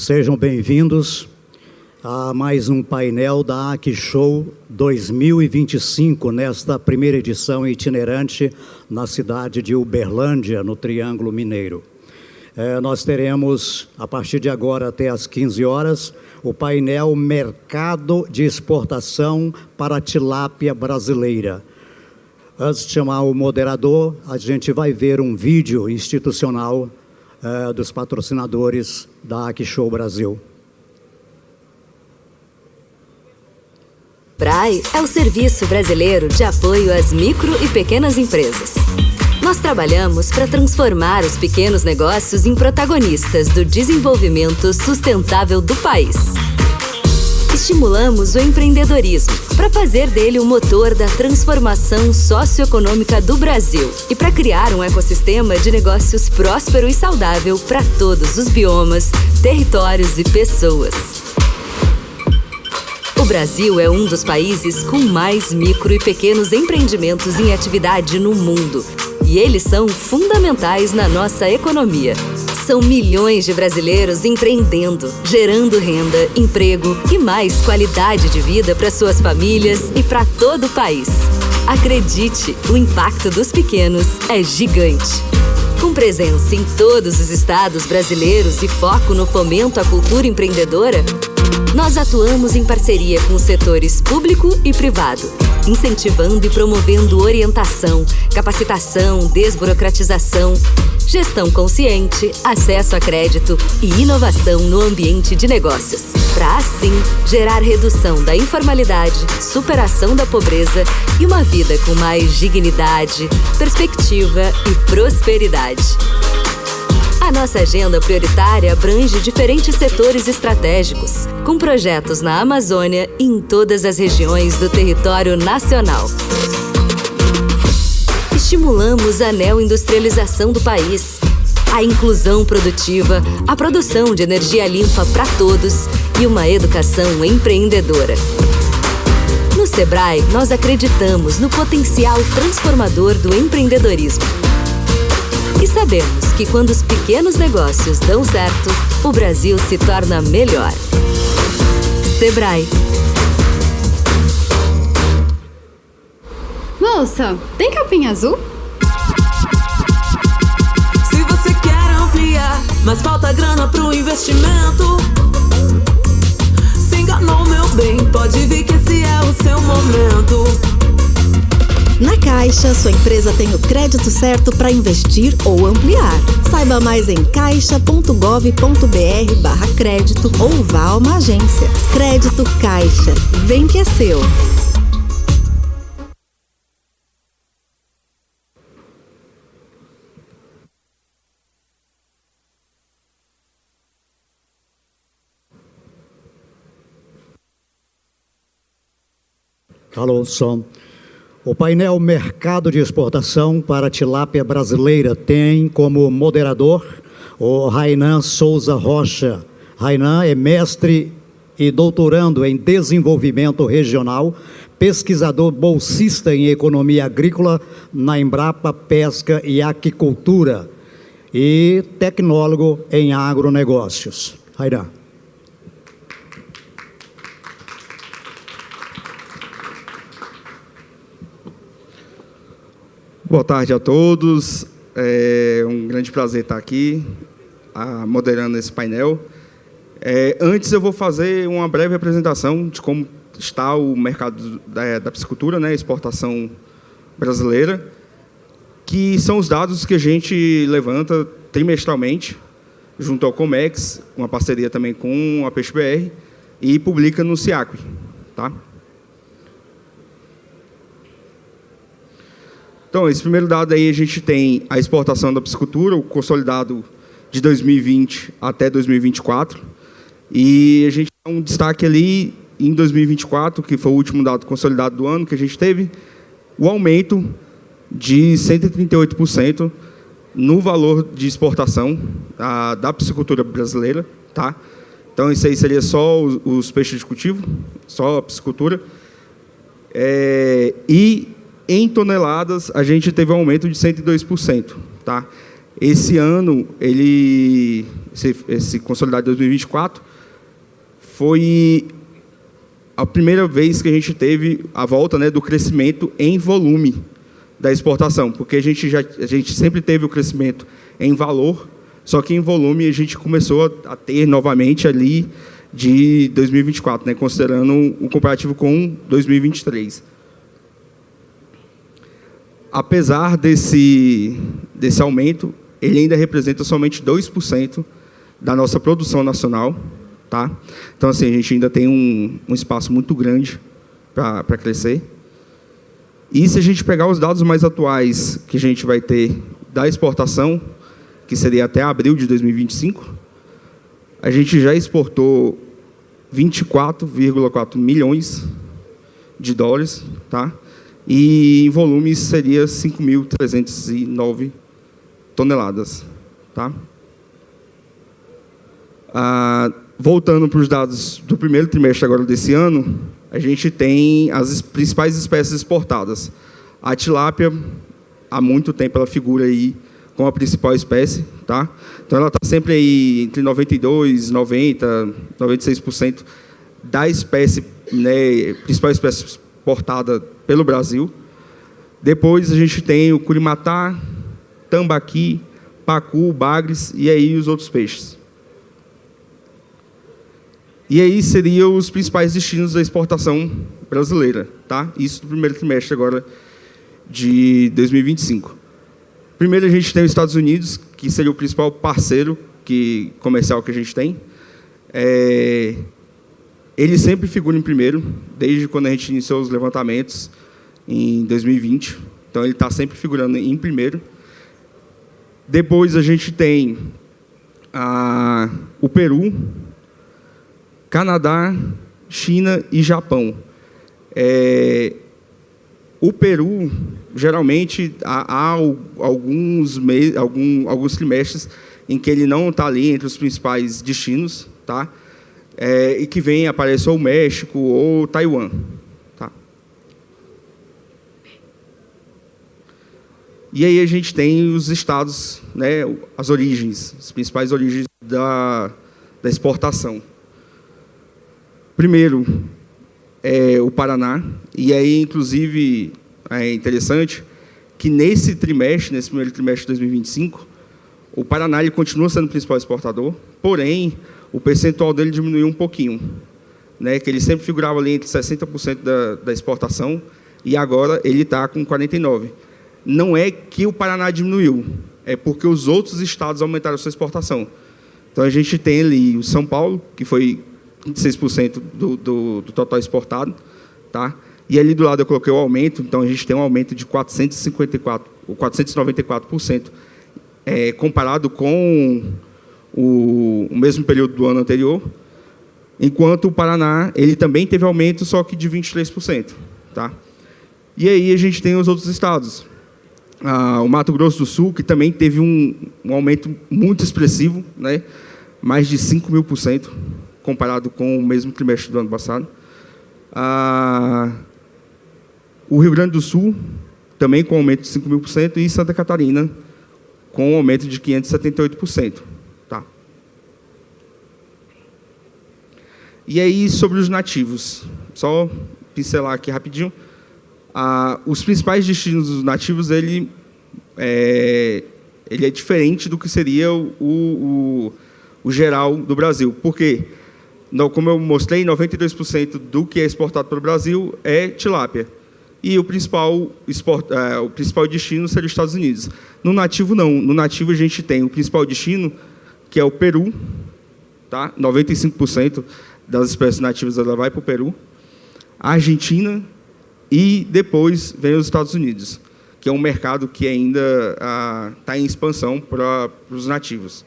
Sejam bem-vindos a mais um painel da AquiShow 2025, nesta primeira edição itinerante na cidade de Uberlândia, no Triângulo Mineiro. Nós teremos, a partir de agora até às 15 horas, o painel Mercado de Exportação para a Tilápia Brasileira. Antes de chamar o moderador, a gente vai ver um vídeo institucional dos patrocinadores da AquiShow Brasil. SEBRAE é o Serviço Brasileiro de Apoio às Micro e Pequenas Empresas. Nós trabalhamos para transformar os pequenos negócios em protagonistas do desenvolvimento sustentável do país. Estimulamos o empreendedorismo para fazer dele o motor da transformação socioeconômica do Brasil e para criar um ecossistema de negócios próspero e saudável para todos os biomas, territórios e pessoas. O Brasil é um dos países com mais micro e pequenos empreendimentos em atividade no mundo. E eles são fundamentais na nossa economia. São milhões de brasileiros empreendendo, gerando renda, emprego e mais qualidade de vida para suas famílias e para todo o país. Acredite, o impacto dos pequenos é gigante. Com presença em todos os estados brasileiros e foco no fomento à cultura empreendedora, nós atuamos em parceria com os setores público e privado, incentivando e promovendo orientação, capacitação, desburocratização, gestão consciente, acesso a crédito e inovação no ambiente de negócios, para assim gerar redução da informalidade, superação da pobreza e uma vida com mais dignidade, perspectiva e prosperidade. A nossa agenda prioritária abrange diferentes setores estratégicos, com projetos na Amazônia e em todas as regiões do território nacional. Estimulamos a neoindustrialização do país, a inclusão produtiva, a produção de energia limpa para todos e uma educação empreendedora. No SEBRAE, nós acreditamos no potencial transformador do empreendedorismo. E sabemos que quando os pequenos negócios dão certo, o Brasil se torna melhor. SEBRAE. Moça, tem capinha azul? Se você quer ampliar, mas falta grana pro investimento, se enganou, meu bem, pode vir que esse é o seu momento. Na Caixa, sua empresa tem o crédito certo para investir ou ampliar. Saiba mais em caixa.gov.br/crédito ou vá a uma agência. Crédito Caixa. Vem que é seu. Alô, som. O painel Mercado de Exportação para a Tilápia Brasileira tem como moderador o Rainan Souza Rocha. Rainan é mestre e doutorando em Desenvolvimento Regional, pesquisador bolsista em Economia Agrícola na Embrapa Pesca e Aquicultura e tecnólogo em agronegócios. Rainan. Boa tarde a todos, é um grande prazer estar aqui, moderando esse painel. Antes eu vou fazer uma breve apresentação de como está o mercado da piscicultura, né, exportação brasileira, que são os dados que a gente levanta trimestralmente, junto ao Comex, uma parceria também com a PeixeBR, e publica no SIACRE, tá? Então, esse primeiro dado aí, a gente tem a exportação da piscicultura, o consolidado de 2020 até 2024. E a gente tem um destaque ali em 2024, que foi o último dado consolidado do ano que a gente teve, o aumento de 138% no valor de exportação da piscicultura brasileira, tá? Então, isso aí seria só os peixes de cultivo, só a piscicultura. E em toneladas, a gente teve um aumento de 102%. Tá? Esse ano, esse consolidado de 2024, foi a primeira vez que a gente teve a volta, né, do crescimento em volume da exportação, porque a gente sempre teve o crescimento em valor, só que em volume a gente começou a ter novamente ali de 2024, né, considerando um comparativo com 2023. Apesar desse aumento, ele ainda representa somente 2% da nossa produção nacional, tá? Então, assim, a gente ainda tem um espaço muito grande para crescer. E se a gente pegar os dados mais atuais que a gente vai ter da exportação, que seria até abril de 2025, a gente já exportou 24,4 milhões de dólares, tá? E em volume seria 5.309 toneladas, tá? Voltando para os dados do primeiro trimestre agora desse ano, a gente tem as principais espécies exportadas. A tilápia, há muito tempo, ela figura aí como a principal espécie, tá? Então, ela está sempre aí entre 92%, 90%, 96% da espécie, né, principal espécie exportada pelo Brasil. Depois, a gente tem o curimatá, tambaqui, pacu, bagres e aí os outros peixes. E aí seriam os principais destinos da exportação brasileira, tá? Isso no primeiro trimestre agora de 2025. Primeiro a gente tem os Estados Unidos, que seria o principal parceiro comercial que a gente tem. Ele sempre figura em primeiro, desde quando a gente iniciou os levantamentos em 2020. Então ele está sempre figurando em primeiro. Depois a gente tem o Peru, Canadá, China e Japão. O Peru, geralmente, há alguns trimestres em que ele não está ali entre os principais destinos, tá? E que aparece ou o México ou Taiwan. Tá? E aí a gente tem os estados, né, as origens, as principais origens da exportação. Primeiro, o Paraná, e aí, inclusive, é interessante que nesse primeiro trimestre de 2025, o Paraná ele continua sendo o principal exportador, porém, o percentual dele diminuiu um pouquinho, né, que ele sempre figurava ali entre 60% da exportação, e agora ele está com 49%. Não é que o Paraná diminuiu, é porque os outros estados aumentaram a sua exportação. Então, a gente tem ali o São Paulo, que foi 26% do total exportado, tá? E ali do lado eu coloquei o aumento, então a gente tem um aumento de 494%, comparado com o mesmo período do ano anterior, enquanto o Paraná ele também teve aumento, só que de 23%, tá? E aí a gente tem os outros estados. O Mato Grosso do Sul, que também teve um aumento muito expressivo, né? Mais de 5.000%. Comparado com o mesmo trimestre do ano passado. O Rio Grande do Sul, também com aumento de 5.000%, e Santa Catarina, com aumento de 578%. Tá? E aí, sobre os nativos, só pincelar aqui rapidinho. Os principais destinos dos nativos, ele é diferente do que seria o geral do Brasil. Por quê? Como eu mostrei, 92% do que é exportado para o Brasil é tilápia. E o principal destino seria os Estados Unidos. No nativo, não. No nativo, a gente tem o principal destino, que é o Peru. Tá? 95% das espécies nativas ela vai para o Peru. A Argentina e depois vem os Estados Unidos, que é um mercado que ainda está em expansão para os nativos.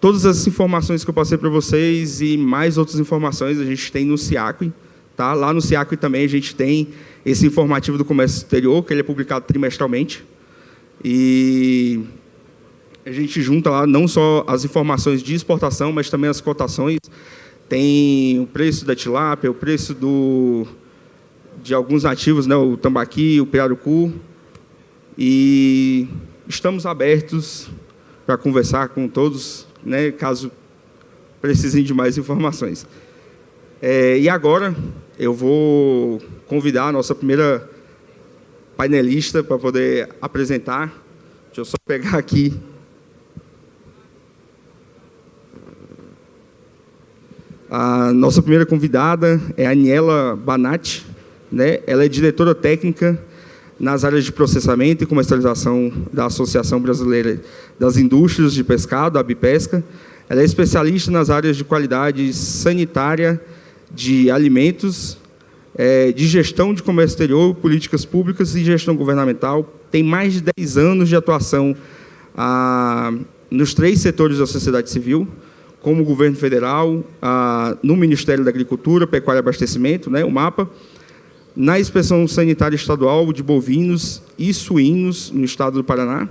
Todas as informações que eu passei para vocês e mais outras informações a gente tem no SIACRE. Tá? Lá no SIACRE também a gente tem esse informativo do comércio exterior, que ele é publicado trimestralmente. E a gente junta lá não só as informações de exportação, mas também as cotações. Tem o preço da tilápia, o preço de alguns nativos, né? O tambaqui, o pirarucu. E estamos abertos para conversar com todos, né, caso precisem de mais informações. E agora eu vou convidar a nossa primeira painelista para poder apresentar. Deixa eu só pegar aqui. A nossa primeira convidada é a Aniela Banatti, né? Ela é diretora técnica nas áreas de processamento e comercialização da Associação Brasileira das Indústrias de Pescado, a ABPesca. Ela é especialista nas áreas de qualidade sanitária de alimentos, de gestão de comércio exterior, políticas públicas e gestão governamental. Tem mais de 10 anos de atuação nos 3 setores da sociedade civil, como o governo federal, no Ministério da Agricultura, Pecuária e Abastecimento, né, o MAPA, na Inspeção Sanitária Estadual de Bovinos e Suínos, no estado do Paraná,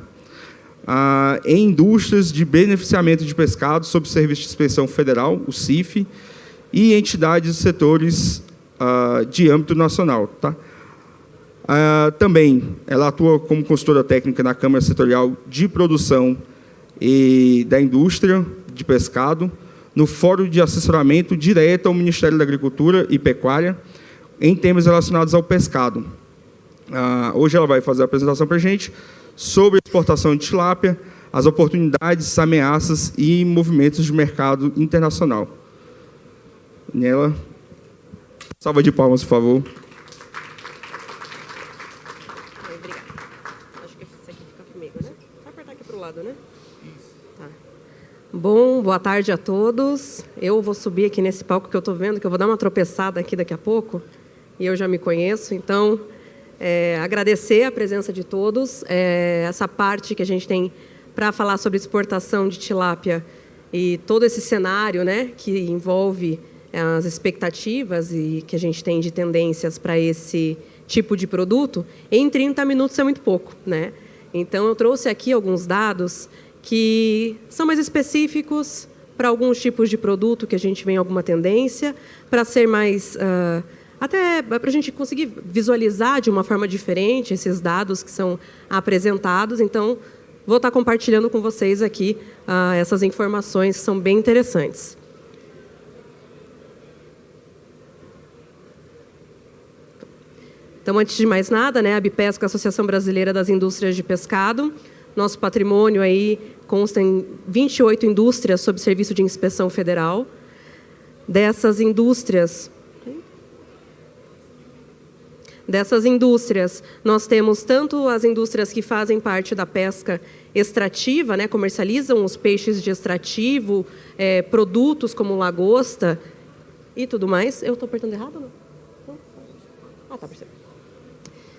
em indústrias de beneficiamento de pescado sob Serviço de Inspeção Federal, o CIF, e entidades e setores de âmbito nacional. Tá? Também, ela atua como consultora técnica na Câmara Setorial de Produção e da Indústria de Pescado, no Fórum de Assessoramento direto ao Ministério da Agricultura e Pecuária, em temas relacionados ao pescado. Hoje ela vai fazer a apresentação para a gente sobre a exportação de tilápia, as oportunidades, ameaças e movimentos de mercado internacional. Nela, salva de palmas, por favor. Obrigada. Acho que esse aqui fica comigo, né? Só apertar aqui para o lado, né? Tá. Bom, boa tarde a todos. Eu vou subir aqui nesse palco que eu estou vendo, que eu vou dar uma tropeçada aqui daqui a pouco, e eu já me conheço, então, agradecer a presença de todos. Essa parte que a gente tem para falar sobre exportação de tilápia e todo esse cenário, né, que envolve as expectativas e que a gente tem de tendências para esse tipo de produto, em 30 minutos é muito pouco, né? Então, eu trouxe aqui alguns dados que são mais específicos para alguns tipos de produto que a gente vê em alguma tendência, para ser mais... até para a gente conseguir visualizar de uma forma diferente esses dados que são apresentados. Então, vou estar compartilhando com vocês aqui essas informações que são bem interessantes. Então, antes de mais nada, né, a ABPesca, Associação Brasileira das Indústrias de Pescado, nosso patrimônio aí consta em 28 indústrias sob serviço de inspeção federal. Dessas indústrias, nós temos tanto as indústrias que fazem parte da pesca extrativa, né, comercializam os peixes de extrativo, produtos como lagosta e tudo mais. Eu estou apertando errado ou não? Tá percebendo.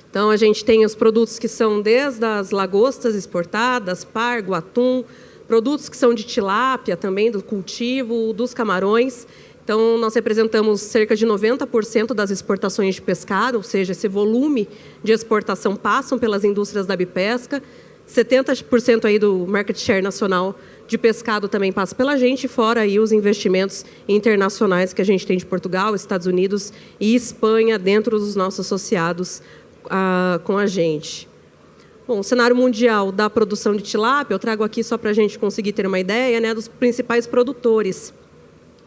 Então, a gente tem os produtos que são desde as lagostas exportadas, pargo, atum, produtos que são de tilápia também, do cultivo, dos camarões. Então, nós representamos cerca de 90% das exportações de pescado, ou seja, esse volume de exportação passam pelas indústrias da ABPesca. 70% aí do market share nacional de pescado também passa pela gente, fora aí os investimentos internacionais que a gente tem de Portugal, Estados Unidos e Espanha dentro dos nossos associados com a gente. Bom, o cenário mundial da produção de tilápia, eu trago aqui só para a gente conseguir ter uma ideia, né, dos principais produtores.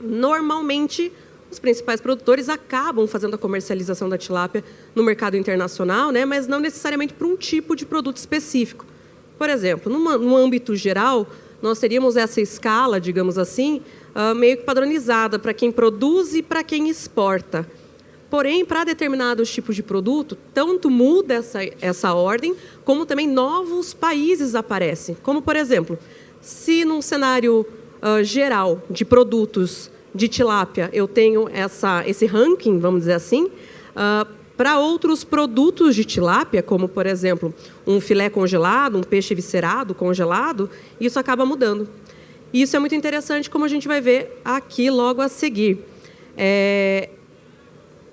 Normalmente, os principais produtores acabam fazendo a comercialização da tilápia no mercado internacional, né, mas não necessariamente para um tipo de produto específico. Por exemplo, no âmbito geral, nós teríamos essa escala, digamos assim, meio que padronizada para quem produz e para quem exporta. Porém, para determinados tipos de produto, tanto muda essa ordem, como também novos países aparecem. Como, por exemplo, se num cenário geral de produtos de tilápia eu tenho esse ranking, vamos dizer assim, para outros produtos de tilápia, como, por exemplo, um filé congelado, um peixe viscerado congelado, isso acaba mudando. E isso é muito interessante, como a gente vai ver aqui logo a seguir.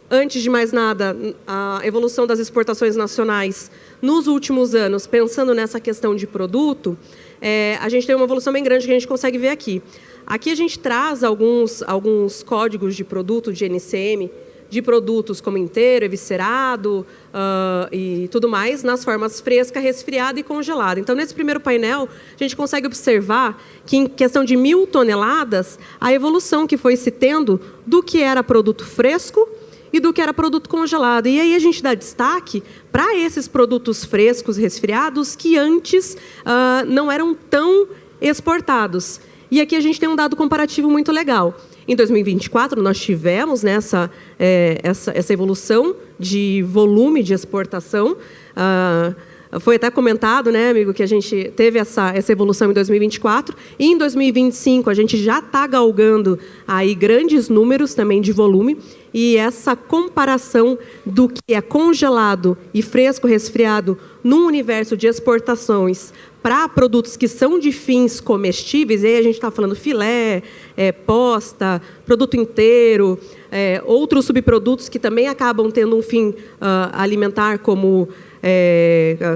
Antes de mais nada, a evolução das exportações nacionais nos últimos anos, pensando nessa questão de produto, a gente tem uma evolução bem grande que a gente consegue ver aqui. Aqui a gente traz alguns códigos de produto de NCM de produtos como inteiro, eviscerado e tudo mais, nas formas fresca, resfriada e congelada. Então, nesse primeiro painel, a gente consegue observar que, em questão de 1.000 toneladas, a evolução que foi se tendo do que era produto fresco e do que era produto congelado. E aí a gente dá destaque para esses produtos frescos, resfriados, que antes não eram tão exportados. E aqui a gente tem um dado comparativo muito legal. Em 2024, nós tivemos, né, essa evolução de volume de exportação. Foi até comentado, né, amigo, que a gente teve essa evolução em 2024. E em 2025, a gente já está galgando aí grandes números também de volume. E essa comparação do que é congelado e fresco resfriado num universo de exportações para produtos que são de fins comestíveis, e aí a gente está falando filé, posta, produto inteiro, outros subprodutos que também acabam tendo um fim alimentar, como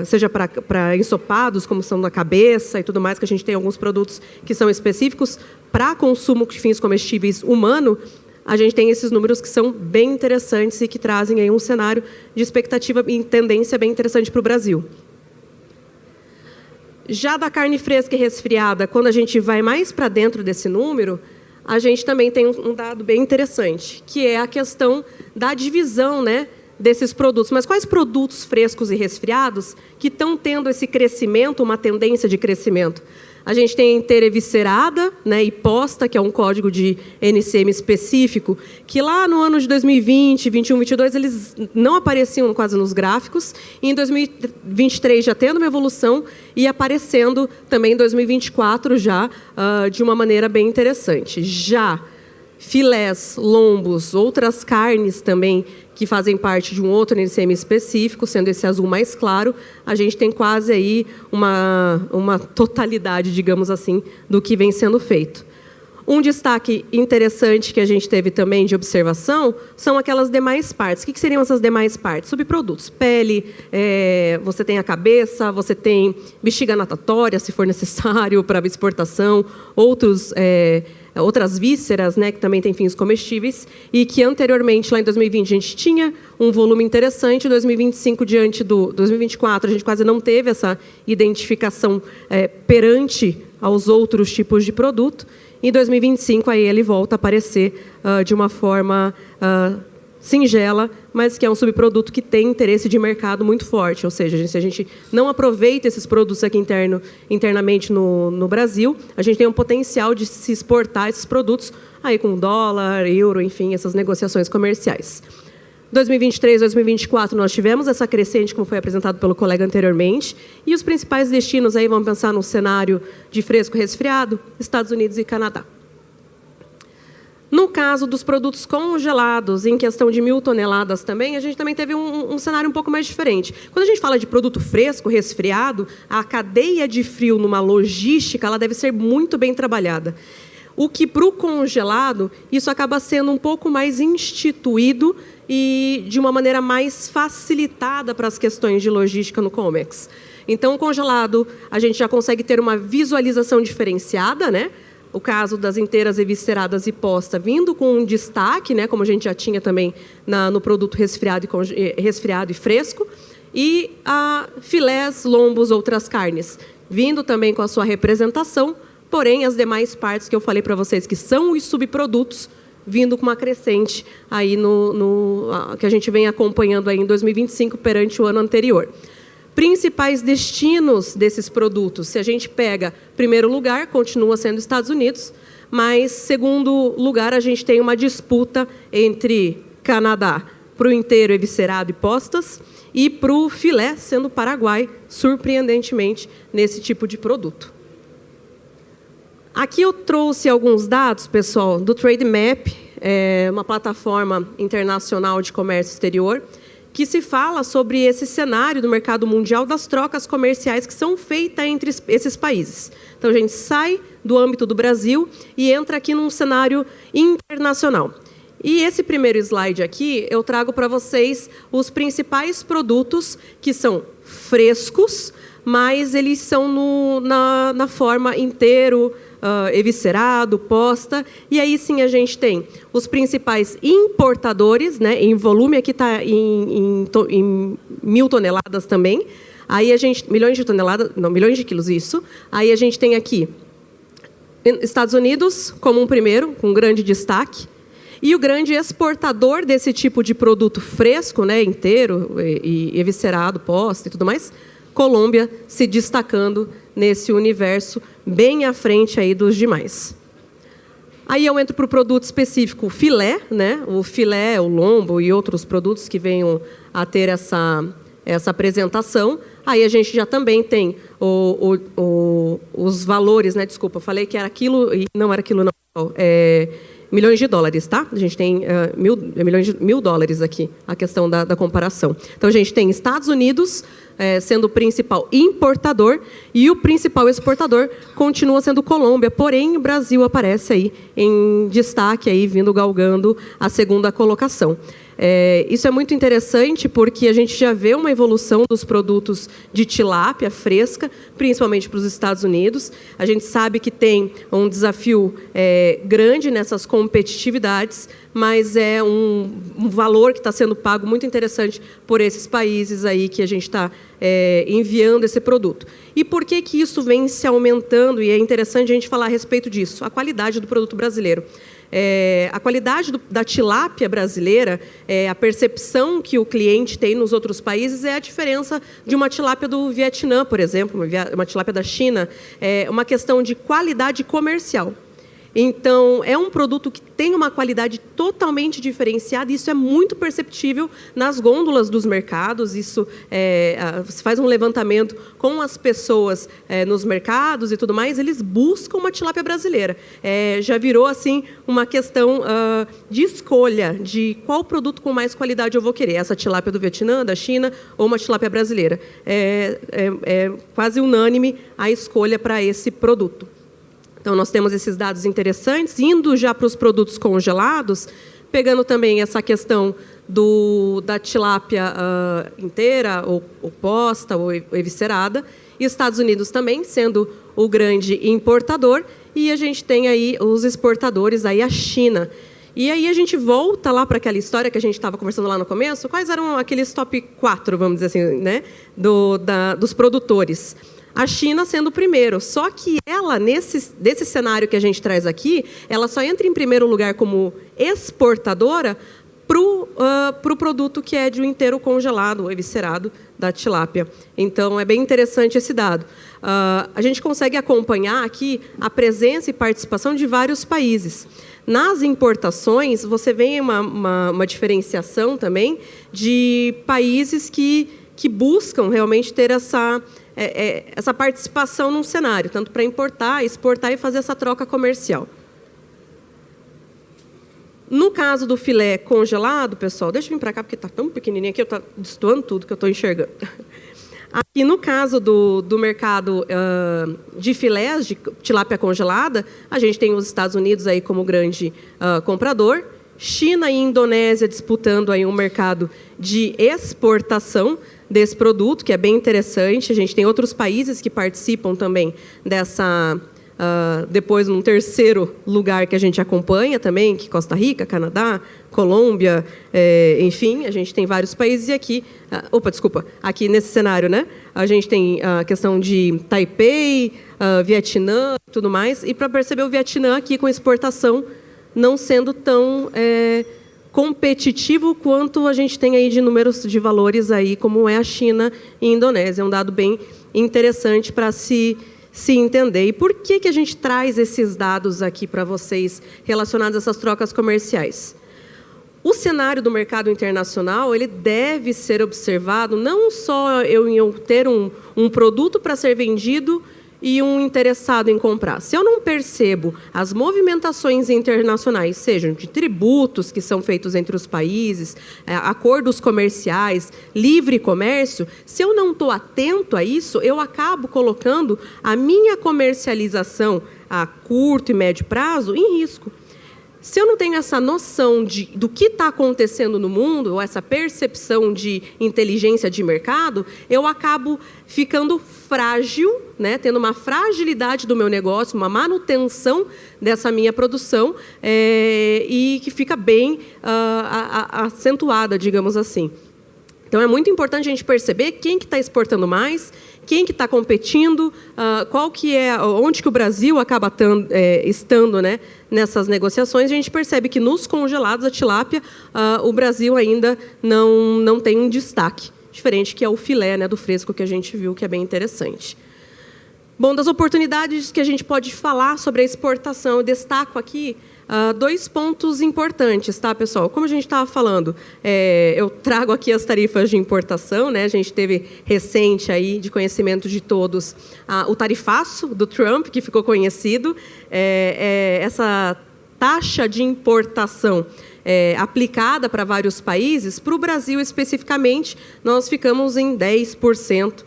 seja para ensopados, como são na cabeça e tudo mais, que a gente tem alguns produtos que são específicos para consumo de fins comestíveis humano. A gente tem esses números que são bem interessantes e que trazem aí um cenário de expectativa e tendência bem interessante para o Brasil. Já da carne fresca e resfriada, quando a gente vai mais para dentro desse número, a gente também tem um dado bem interessante, que é a questão da divisão, né, desses produtos. Mas quais produtos frescos e resfriados que estão tendo esse crescimento, uma tendência de crescimento? A gente tem a inteira eviscerada, né, e posta, que é um código de NCM específico, que lá no ano de 2020, 21, 22, eles não apareciam quase nos gráficos. E em 2023 já tendo uma evolução e aparecendo também em 2024 já de uma maneira bem interessante. Já filés, lombos, outras carnes também que fazem parte de um outro NCM específico, sendo esse azul mais claro, a gente tem quase aí uma totalidade, digamos assim, do que vem sendo feito. Um destaque interessante que a gente teve também de observação são aquelas demais partes. O que seriam essas demais partes? Subprodutos. Pele, você tem a cabeça, você tem bexiga natatória, se for necessário, para exportação, outras vísceras, né, que também têm fins comestíveis, e que anteriormente, lá em 2020, a gente tinha um volume interessante. Em 2025, diante do 2024, a gente quase não teve essa identificação perante aos outros tipos de produto. Em 2025, aí ele volta a aparecer de uma forma singela, mas que é um subproduto que tem interesse de mercado muito forte. Ou seja, se a gente não aproveita esses produtos aqui internamente no Brasil, a gente tem um potencial de se exportar esses produtos aí com dólar, euro, enfim, essas negociações comerciais. 2023, 2024, nós tivemos essa crescente, como foi apresentado pelo colega anteriormente, e os principais destinos aí, vamos pensar no cenário de fresco resfriado, Estados Unidos e Canadá. No caso dos produtos congelados, em questão de 1.000 toneladas também, a gente também teve um cenário um pouco mais diferente. Quando a gente fala de produto fresco, resfriado, a cadeia de frio numa logística, ela deve ser muito bem trabalhada. O que para o congelado, isso acaba sendo um pouco mais instituído e de uma maneira mais facilitada para as questões de logística no Comex. Então, o congelado, a gente já consegue ter uma visualização diferenciada, né? O caso das inteiras evisceradas e posta vindo com um destaque, né, como a gente já tinha também no produto resfriado e fresco, e filés, lombos, outras carnes, vindo também com a sua representação, porém as demais partes que eu falei para vocês, que são os subprodutos, vindo com uma crescente aí que a gente vem acompanhando aí em 2025 perante o ano anterior. Principais destinos desses produtos, se a gente pega primeiro lugar, continua sendo Estados Unidos, mas segundo lugar a gente tem uma disputa entre Canadá, para o inteiro eviscerado e postas, e para o filé, sendo Paraguai, surpreendentemente, nesse tipo de produto. Aqui eu trouxe alguns dados, pessoal, do Trademap, uma plataforma internacional de comércio exterior, que se fala sobre esse cenário do mercado mundial das trocas comerciais que são feitas entre esses países. Então, a gente sai do âmbito do Brasil e entra aqui num cenário internacional. E esse primeiro slide aqui, eu trago para vocês os principais produtos que são frescos, mas eles são na forma inteiro, eviscerado, posta, e aí sim a gente tem os principais importadores, né, em volume, aqui está em 1.000 toneladas também, aí a gente, milhões de quilos, isso, aí a gente tem aqui Estados Unidos como um primeiro, com grande destaque, e o grande exportador desse tipo de produto fresco, né, inteiro, e eviscerado, posta e tudo mais, Colômbia se destacando nesse universo bem à frente aí dos demais. Aí eu entro para o produto específico, o filé, né? O filé, o lombo e outros produtos que venham a ter essa apresentação. Aí a gente já também tem os valores, né? Desculpa, eu falei que era quilo e não era quilo, não. Milhões de dólares, tá? A gente tem $1.000 dólares aqui, a questão da comparação. Então, a gente tem Estados Unidos sendo o principal importador e o principal exportador continua sendo Colômbia, porém, o Brasil aparece aí em destaque, aí, vindo galgando a segunda colocação. Isso é muito interessante porque a gente já vê uma evolução dos produtos de tilápia fresca, principalmente para os Estados Unidos. A gente sabe que tem um desafio grande nessas competitividades, mas é um valor que está sendo pago muito interessante por esses países aí que a gente está enviando esse produto. E por que isso vem se aumentando? E é interessante a gente falar a respeito disso, a qualidade do produto brasileiro. A qualidade da tilápia brasileira, a percepção que o cliente tem nos outros países é a diferença de uma tilápia do Vietnã, por exemplo, uma tilápia da China, uma questão de qualidade comercial. Então, é um produto que tem uma qualidade totalmente diferenciada e isso é muito perceptível nas gôndolas dos mercados. Isso, você faz um levantamento com as pessoas nos mercados e tudo mais, eles buscam uma tilápia brasileira. Já virou, assim, uma questão de escolha de qual produto com mais qualidade eu vou querer. Essa tilápia do Vietnã, da China ou uma tilápia brasileira. É quase unânime a escolha para esse produto. Então, nós temos esses dados interessantes, indo já para os produtos congelados, pegando também essa questão da tilápia inteira, ou posta, ou eviscerada, e Estados Unidos também sendo o grande importador, e a gente tem aí os exportadores, aí a China. E aí a gente volta lá para aquela história que a gente estava conversando lá no começo, quais eram aqueles top 4, vamos dizer assim, né, dos produtores. A China sendo o primeiro, só que ela, desse cenário que a gente traz aqui, ela só entra em primeiro lugar como exportadora para o produto que é de um inteiro congelado, ou eviscerado, da tilápia. Então, é bem interessante esse dado. A gente consegue acompanhar aqui a presença e participação de vários países. Nas importações, você vê uma diferenciação também de países que buscam realmente ter essa participação num cenário, tanto para importar, exportar e fazer essa troca comercial. No caso do filé congelado, pessoal, deixa eu vir para cá, porque está tão pequenininho aqui, eu estou destoando tudo que eu estou enxergando. Aqui, no caso do mercado de filés de tilápia congelada, a gente tem os Estados Unidos aí como grande comprador, China e Indonésia disputando aí um mercado de exportação desse produto, que é bem interessante. A gente tem outros países que participam também dessa... depois, num terceiro lugar que a gente acompanha também, que Costa Rica, Canadá, Colômbia, enfim, a gente tem vários países. E aqui... aqui nesse cenário, né? A gente tem a questão de Taipei, Vietnã e tudo mais. E para perceber o Vietnã aqui com exportação não sendo tão competitivo quanto a gente tem aí de números de valores aí, como é a China e a Indonésia. É um dado bem interessante para se entender. E por que a gente traz esses dados aqui para vocês relacionados a essas trocas comerciais? O cenário do mercado internacional, ele deve ser observado não só eu ter um produto para ser vendido e um interessado em comprar. Se eu não percebo as movimentações internacionais, sejam de tributos que são feitos entre os países, acordos comerciais, livre comércio, se eu não estou atento a isso, eu acabo colocando a minha comercialização a curto e médio prazo em risco. Se eu não tenho essa noção do que está acontecendo no mundo, ou essa percepção de inteligência de mercado, eu acabo ficando frágil, né, tendo uma fragilidade do meu negócio, uma manutenção dessa minha produção, e que fica bem acentuada, digamos assim. Então, é muito importante a gente perceber quem que está exportando mais, quem que está competindo, onde que o Brasil acaba estando, né, nessas negociações. A gente percebe que nos congelados, a tilápia, o Brasil ainda não tem um destaque, diferente que é o filé, né, do fresco que a gente viu, que é bem interessante. Bom, das oportunidades que a gente pode falar sobre a exportação, eu destaco aqui 2 pontos importantes, tá, pessoal? Como a gente estava falando, eu trago aqui as tarifas de importação, né? A gente teve recente aí, de conhecimento de todos, o tarifaço do Trump, que ficou conhecido. Essa taxa de importação aplicada para vários países, para o Brasil especificamente, nós ficamos em 10%,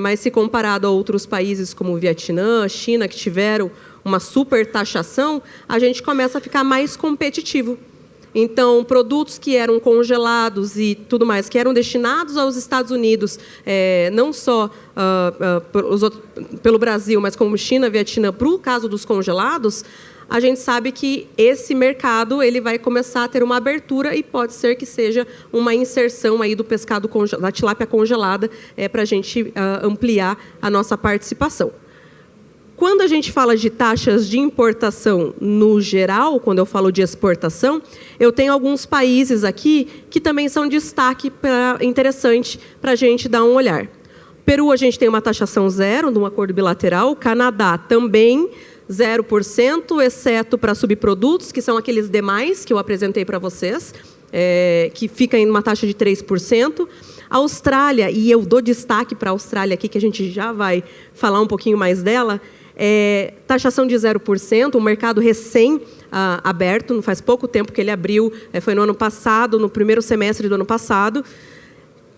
mas se comparado a outros países como o Vietnã, China, que tiveram uma super taxação, a gente começa a ficar mais competitivo. Então, produtos que eram congelados e tudo mais, que eram destinados aos Estados Unidos, não só pelo Brasil, mas como China, Vietnã, para o caso dos congelados, a gente sabe que esse mercado ele vai começar a ter uma abertura e pode ser que seja uma inserção aí do pescado da tilápia congelada para a gente ampliar a nossa participação. Quando a gente fala de taxas de importação no geral, quando eu falo de exportação, eu tenho alguns países aqui que também são destaque interessante para a gente dar um olhar. Peru, a gente tem uma taxação zero num acordo bilateral. Canadá também 0%, exceto para subprodutos, que são aqueles demais que eu apresentei para vocês, que fica em uma taxa de 3%. Austrália, e eu dou destaque para a Austrália aqui, que a gente já vai falar um pouquinho mais dela, taxação de 0%, um mercado recém-aberto, não faz pouco tempo que ele abriu, foi no ano passado, no primeiro semestre do ano passado.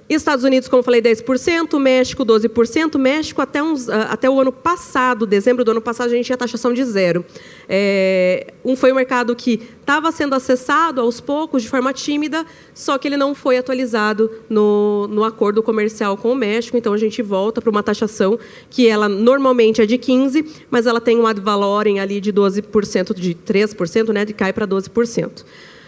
Estados Unidos, como falei, 10%, México 12%, México até o ano passado, dezembro do ano passado, a gente tinha taxação de 0%. Foi um mercado que estava sendo acessado aos poucos, de forma tímida, só que ele não foi atualizado no acordo comercial com o México, então a gente volta para uma taxação que ela normalmente é de 15%, mas ela tem um ad valorem ali de 12%, de 3%, né, de cai para 12%.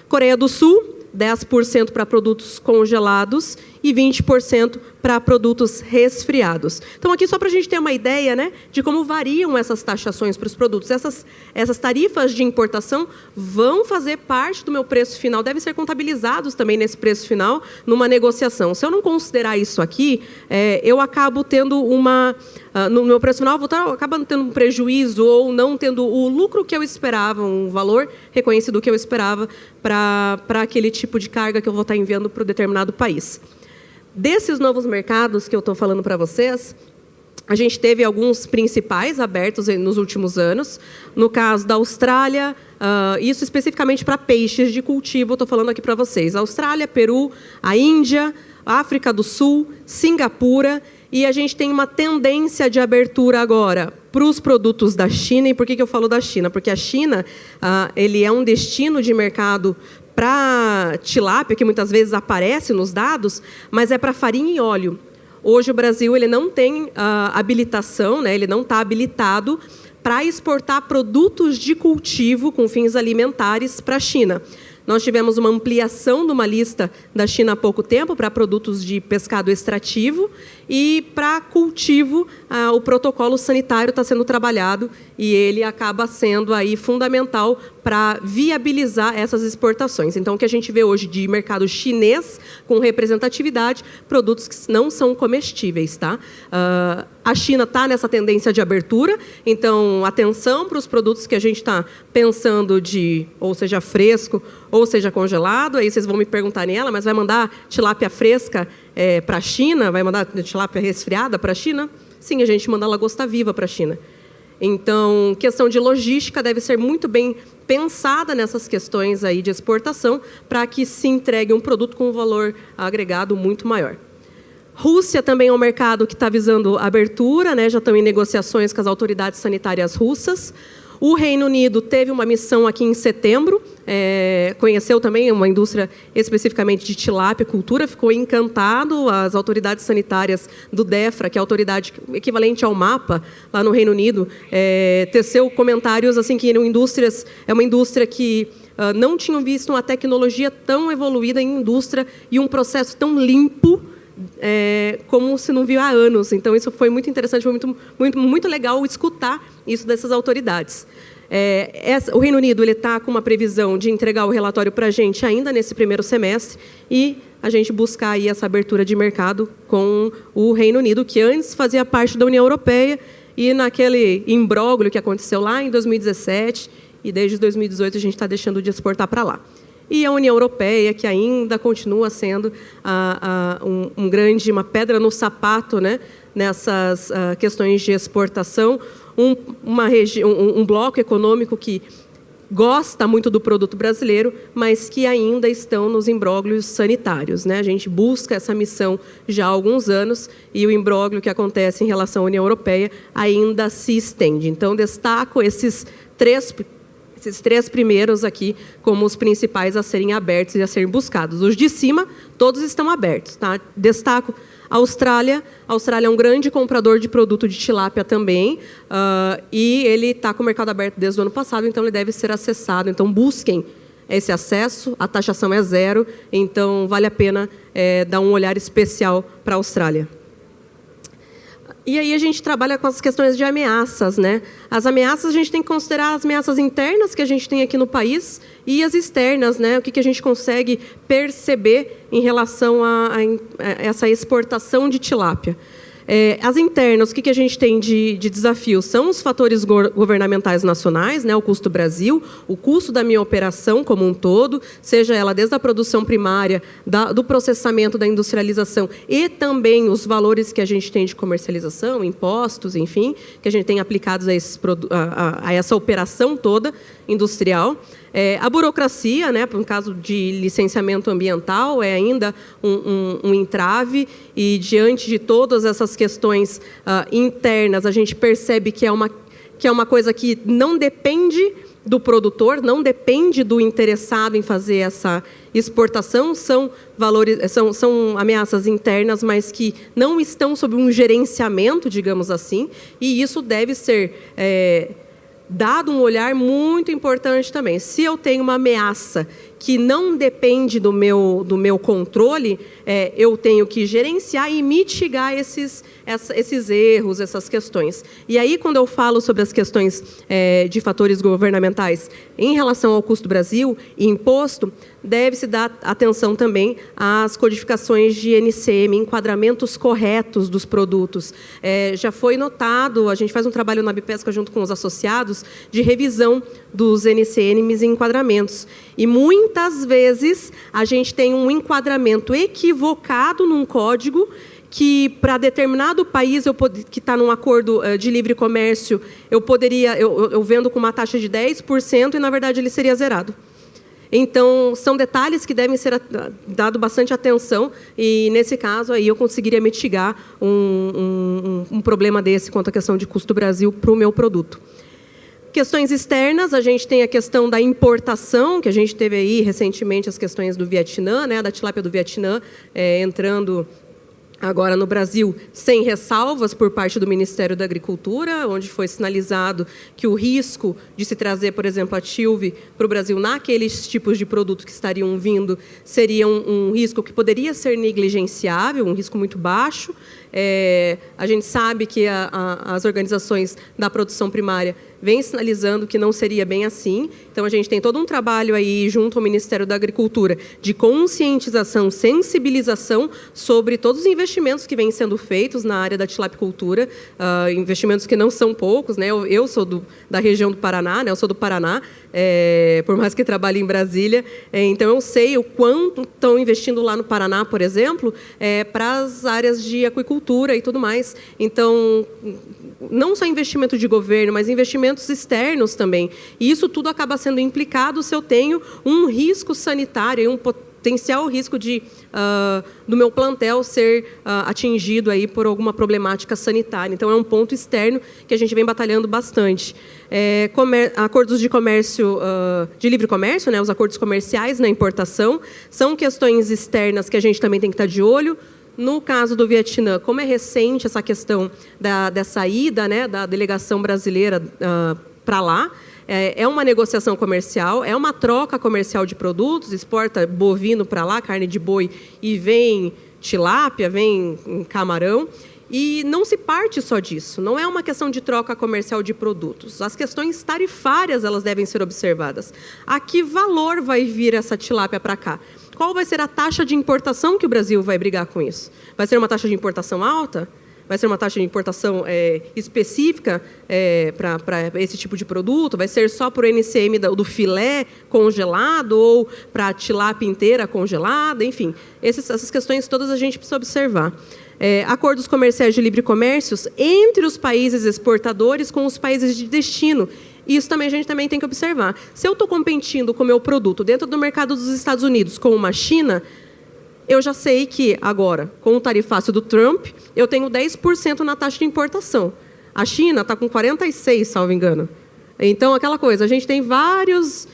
Coreia do Sul, 10% para produtos congelados e 20% para produtos resfriados. Então, aqui só para a gente ter uma ideia, né, de como variam essas taxações para os produtos. Essas tarifas de importação vão fazer parte do meu preço final, devem ser contabilizados também nesse preço final, numa negociação. Se eu não considerar isso aqui, eu acabo tendo no meu preço final, acaba tendo um prejuízo ou não tendo o lucro que eu esperava, um valor reconhecido que eu esperava para aquele tipo de carga que eu vou estar enviando para um determinado país. Desses novos mercados que eu estou falando para vocês, a gente teve alguns principais abertos nos últimos anos. No caso da Austrália, isso especificamente para peixes de cultivo, estou falando aqui para vocês. Austrália, Peru, a Índia, África do Sul, Singapura, e a gente tem uma tendência de abertura agora para os produtos da China. E por que eu falo da China? Porque a China ele é um destino de mercado para tilápia, que muitas vezes aparece nos dados, mas é para farinha e óleo. Hoje o Brasil ele não tem habilitação, né, ele não está habilitado para exportar produtos de cultivo com fins alimentares para a China. Nós tivemos uma ampliação de uma lista da China há pouco tempo para produtos de pescado extrativo e para cultivo, o protocolo sanitário está sendo trabalhado e ele acaba sendo aí fundamental para viabilizar essas exportações. Então, o que a gente vê hoje de mercado chinês com representatividade, produtos que não são comestíveis, tá? A China está nessa tendência de abertura, então, atenção para os produtos que a gente está pensando ou seja fresco, ou seja congelado. Aí vocês vão me perguntar nela, mas vai mandar tilápia fresca para a China? Vai mandar tilápia resfriada para a China? Sim, a gente manda lagosta viva para a China. Então, questão de logística deve ser muito bem pensada nessas questões aí de exportação para que se entregue um produto com um valor agregado muito maior. Rússia também é um mercado que está visando abertura, né? Já estão em negociações com as autoridades sanitárias russas. O Reino Unido teve uma missão aqui em setembro, conheceu também uma indústria especificamente de tilápia, cultura, ficou encantado. As autoridades sanitárias do DEFRA, que é a autoridade equivalente ao MAPA, lá no Reino Unido, teceu comentários assim que é uma indústria que não tinham visto uma tecnologia tão evoluída em indústria e um processo tão limpo como se não viu há anos. Então, isso foi muito interessante, foi muito legal escutar isso dessas autoridades. O Reino Unido está com uma previsão de entregar o relatório para a gente ainda nesse primeiro semestre e a gente buscar aí essa abertura de mercado com o Reino Unido, que antes fazia parte da União Europeia, e naquele imbróglio que aconteceu lá em 2017, e desde 2018 a gente está deixando de exportar para lá. E a União Europeia, que ainda continua sendo uma pedra no sapato, né, nessas questões de exportação, um bloco econômico que gosta muito do produto brasileiro, mas que ainda estão nos imbróglios sanitários, né? A gente busca essa missão já há alguns anos e o imbróglio que acontece em relação à União Europeia ainda se estende. Então, destaco esses três primeiros aqui como os principais a serem abertos e a serem buscados. Os de cima, todos estão abertos, tá? Destaco a Austrália. A Austrália é um grande comprador de produto de tilápia também, e ele está com o mercado aberto desde o ano passado, então ele deve ser acessado. Então, busquem esse acesso, a taxação é zero, então vale a pena dar um olhar especial para a Austrália. E aí a gente trabalha com as questões de ameaças, né? As ameaças, a gente tem que considerar as ameaças internas que a gente tem aqui no país e as externas, né? O que a gente consegue perceber em relação a essa exportação de tilápia. As internas, o que a gente tem de desafio? São os fatores governamentais nacionais, né, o custo Brasil, o custo da minha operação como um todo, seja ela desde a produção primária, do processamento, da industrialização, e também os valores que a gente tem de comercialização, impostos, enfim, que a gente tem aplicados a essa operação toda industrial. A burocracia, né, no caso de licenciamento ambiental, é ainda um entrave, e diante de todas essas questões internas, a gente percebe que é uma coisa que não depende do produtor, não depende do interessado em fazer essa exportação, são ameaças internas, mas que não estão sob um gerenciamento, digamos assim, e isso deve ser dado um olhar muito importante também. Se eu tenho uma ameaça que não depende do meu controle, eu tenho que gerenciar e mitigar esses erros, essas questões. E aí, quando eu falo sobre as questões de fatores governamentais em relação ao custo Brasil e imposto, deve-se dar atenção também às codificações de NCM, enquadramentos corretos dos produtos. Já foi notado, a gente faz um trabalho na Bipesca junto com os associados, de revisão dos NCMs e enquadramentos. E muitas vezes a gente tem um enquadramento equivocado num código que, para determinado país que está num acordo de livre comércio, eu vendo com uma taxa de 10% e, na verdade, ele seria zerado. Então, são detalhes que devem ser dado bastante atenção e, nesse caso, aí eu conseguiria mitigar um problema desse quanto à questão de custo Brasil para o meu produto. Questões externas, a gente tem a questão da importação, que a gente teve aí recentemente as questões do Vietnã, né, da tilápia do Vietnã, entrando agora no Brasil sem ressalvas por parte do Ministério da Agricultura, onde foi sinalizado que o risco de se trazer, por exemplo, a Tilve para o Brasil naqueles tipos de produtos que estariam vindo seria um risco que poderia ser negligenciável, um risco muito baixo. A gente sabe que as organizações da produção primária vêm sinalizando que não seria bem assim. Então, a gente tem todo um trabalho aí junto ao Ministério da Agricultura de conscientização, sensibilização sobre todos os investimentos que vêm sendo feitos na área da tilapicultura, investimentos que não são poucos, né? Eu sou da região do Paraná, né? Eu sou do Paraná, por mais que trabalhe em Brasília, então eu sei o quanto estão investindo lá no Paraná, por exemplo, para as áreas de aquicultura e tudo mais. Então, não só investimento de governo, mas investimentos externos também. E isso tudo acaba sendo implicado se eu tenho um risco sanitário, potencial risco do meu plantel ser atingido aí por alguma problemática sanitária. Então, é um ponto externo que a gente vem batalhando bastante. Acordos de comércio, de livre comércio, né, os acordos comerciais na importação, são questões externas que a gente também tem que estar de olho. No caso do Vietnã, como é recente essa questão dessa ida, né, da delegação brasileira para lá, é uma negociação comercial, é uma troca comercial de produtos, exporta bovino para lá, carne de boi, e vem tilápia, vem camarão, e não se parte só disso, não é uma questão de troca comercial de produtos. As questões tarifárias, elas devem ser observadas. A que valor vai vir essa tilápia para cá? Qual vai ser a taxa de importação que o Brasil vai brigar com isso? Vai ser uma taxa de importação alta? Vai ser uma taxa de importação específica para esse tipo de produto? Vai ser só para o NCM do filé congelado ou para a tilápia inteira congelada? Enfim, essas questões todas a gente precisa observar. Acordos comerciais de livre comércio entre os países exportadores com os países de destino. Isso também a gente também tem que observar. Se eu estou competindo com o meu produto dentro do mercado dos Estados Unidos com uma China, eu já sei que agora, com o tarifácio do Trump, eu tenho 10% na taxa de importação. A China está com 46%, salvo engano. Então, aquela coisa, a gente tem vários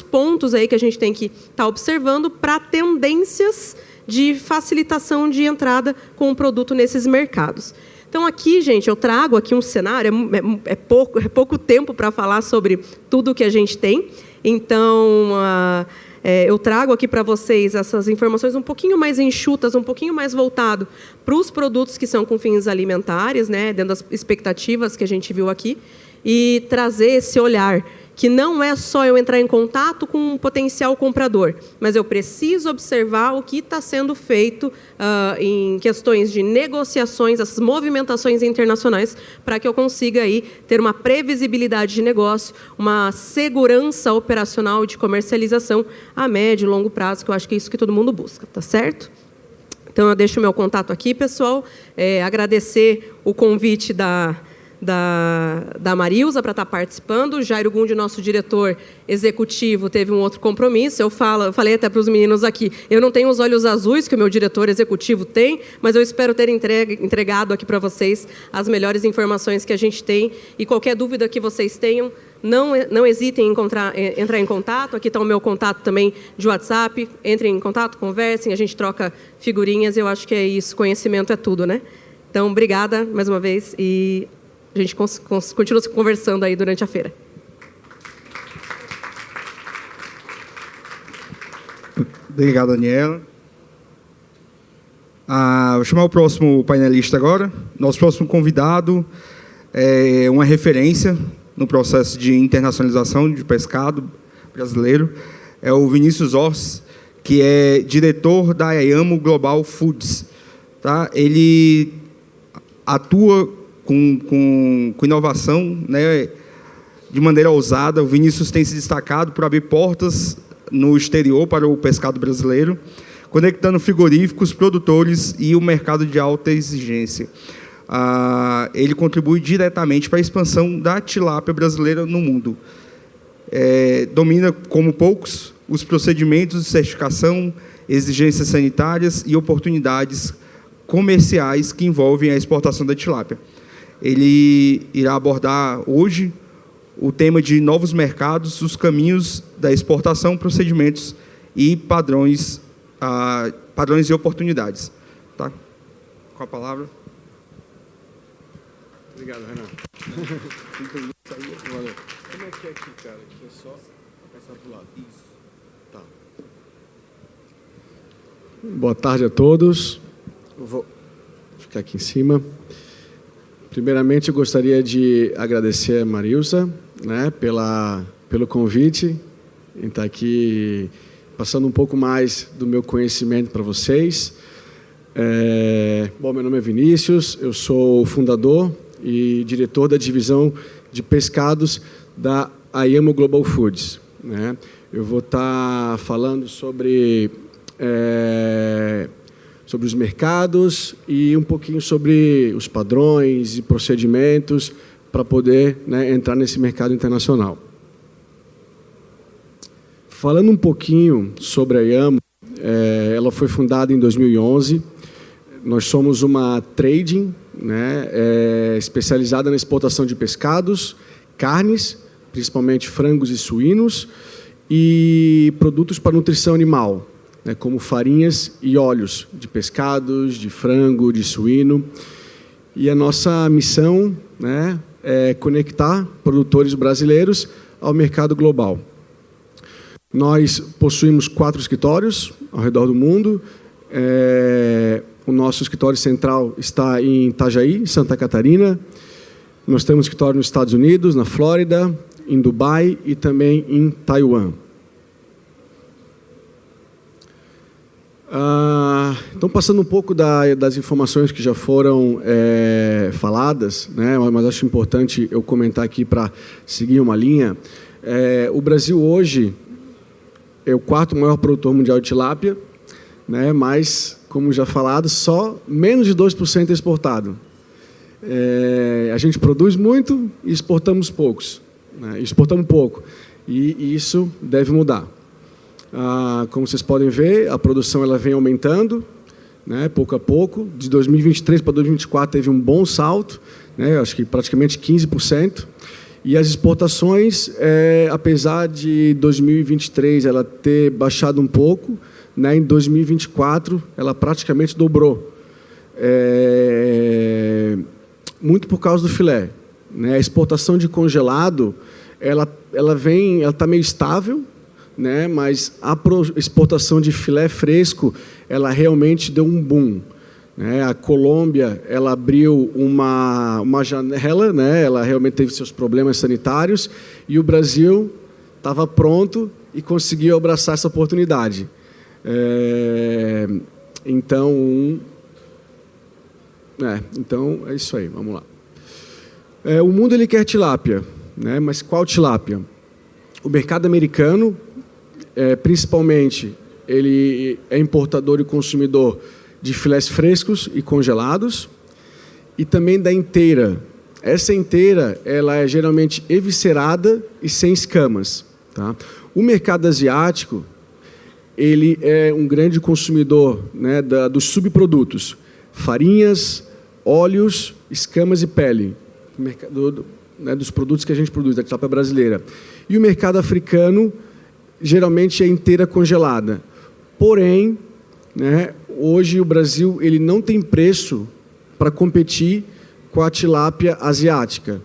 pontos aí que a gente tem que estar observando para tendências de facilitação de entrada com o produto nesses mercados. Então, aqui, gente, eu trago aqui um cenário, é pouco tempo para falar sobre tudo que a gente tem. Então, eu trago aqui para vocês essas informações um pouquinho mais enxutas, um pouquinho mais voltado para os produtos que são com fins alimentares, né, dentro das expectativas que a gente viu aqui, e trazer esse olhar que não é só eu entrar em contato com um potencial comprador, mas eu preciso observar o que está sendo feito em questões de negociações, essas movimentações internacionais, para que eu consiga aí ter uma previsibilidade de negócio, uma segurança operacional de comercialização a médio e longo prazo, que eu acho que é isso que todo mundo busca, tá certo? Então, eu deixo o meu contato aqui, pessoal. Agradecer o convite da Marilza para estar participando. O Jairo Gundi, nosso diretor executivo, teve um outro compromisso. Eu falei até para os meninos aqui, eu não tenho os olhos azuis que o meu diretor executivo tem, mas eu espero ter entregado aqui para vocês as melhores informações que a gente tem. E qualquer dúvida que vocês tenham, não hesitem em entrar em contato. Aqui está o meu contato também de WhatsApp. Entrem em contato, conversem, a gente troca figurinhas. Eu acho que é isso, conhecimento é tudo, né? Então, obrigada mais uma vez e a gente continua se conversando aí durante a feira. Obrigado, Daniela. Vou chamar o próximo painelista agora. Nosso próximo convidado é uma referência no processo de internacionalização de pescado brasileiro. É o Vinícius Ors, que é diretor da Ayamo Global Foods. Tá? Ele atua com inovação, né, de maneira ousada. O Vinícius tem se destacado por abrir portas no exterior para o pescado brasileiro, conectando frigoríficos, produtores e o mercado de alta exigência. Ele contribui diretamente para a expansão da tilápia brasileira no mundo. Domina, como poucos, os procedimentos de certificação, exigências sanitárias e oportunidades comerciais que envolvem a exportação da tilápia. Ele irá abordar hoje o tema de novos mercados, os caminhos da exportação, procedimentos e padrões e oportunidades. Tá? Com a palavra. Obrigado, Renan. Valeu. Como é que é aqui, cara? Aqui é só passar para o lado. Isso. Tá. Boa tarde a todos. Eu vou ficar aqui em cima. Primeiramente, eu gostaria de agradecer a Marilza, né, pelo convite, em estar aqui passando um pouco mais do meu conhecimento para vocês. Bom, meu nome é Vinícius, eu sou fundador e diretor da divisão de pescados da Ayamo Global Foods, né? Eu vou estar falando sobre os mercados e um pouquinho sobre os padrões e procedimentos para poder, né, entrar nesse mercado internacional. Falando um pouquinho sobre a Ayamo, ela foi fundada em 2011. Nós somos uma trading, né, especializada na exportação de pescados, carnes, principalmente frangos e suínos, e produtos para nutrição animal, né, como farinhas e óleos de pescados, de frango, de suíno. E a nossa missão, né, é conectar produtores brasileiros ao mercado global. Nós possuímos 4 escritórios ao redor do mundo. O nosso escritório central está em Itajaí, Santa Catarina. Nós temos escritório nos Estados Unidos, na Flórida, em Dubai e também em Taiwan. Então, passando um pouco das informações que já foram faladas, né, mas acho importante eu comentar aqui para seguir uma linha. O Brasil hoje é o 4º maior produtor mundial de tilápia, né, mas, como já falado, só menos de 2% é exportado. A gente produz muito e exportamos poucos, né, exportamos pouco, e isso deve mudar. Como vocês podem ver, a produção ela vem aumentando, né, pouco a pouco. De 2023 para 2024 teve um bom salto, né, acho que praticamente 15%. E as exportações, apesar de 2023 ela ter baixado um pouco, né, em 2024 ela praticamente dobrou. Muito por causa do filé, né? A exportação de congelado, ela está meio estável, né? Mas a exportação de filé fresco, ela realmente deu um boom, né? A Colômbia, ela abriu uma janela, né? Ela realmente teve seus problemas sanitários, e o Brasil estava pronto e conseguiu abraçar essa oportunidade. Então é isso aí, vamos lá. O mundo ele quer tilápia, né? Mas qual tilápia? O mercado americano, principalmente, ele é importador e consumidor de filés frescos e congelados, e também da inteira. Essa inteira, ela é geralmente eviscerada e sem escamas, tá? O mercado asiático, ele é um grande consumidor, né, dos subprodutos, farinhas, óleos, escamas e pele, né, dos produtos que a gente produz, da tilápia brasileira. E o mercado africano, geralmente é inteira congelada. Porém, né, hoje o Brasil ele não tem preço para competir com a tilápia asiática.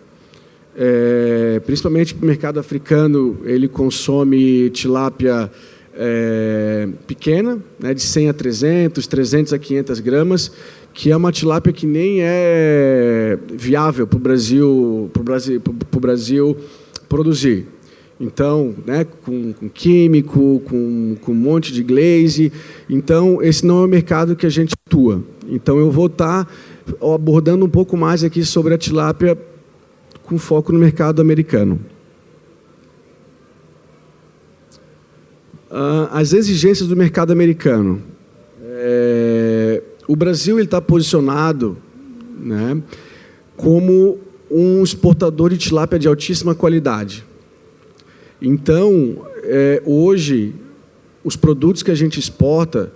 Principalmente para o mercado africano, ele consome tilápia pequena, né, de 100 a 300, 300 a 500 gramas, que é uma tilápia que nem é viável para o Brasil produzir. Então, né, com químico, com um monte de glaze. Então, esse não é o mercado que a gente atua. Então, eu vou estar abordando um pouco mais aqui sobre a tilápia com foco no mercado americano. As exigências do mercado americano. O Brasil está posicionado, né, como um exportador de tilápia de altíssima qualidade. Então, hoje, os produtos que a gente exporta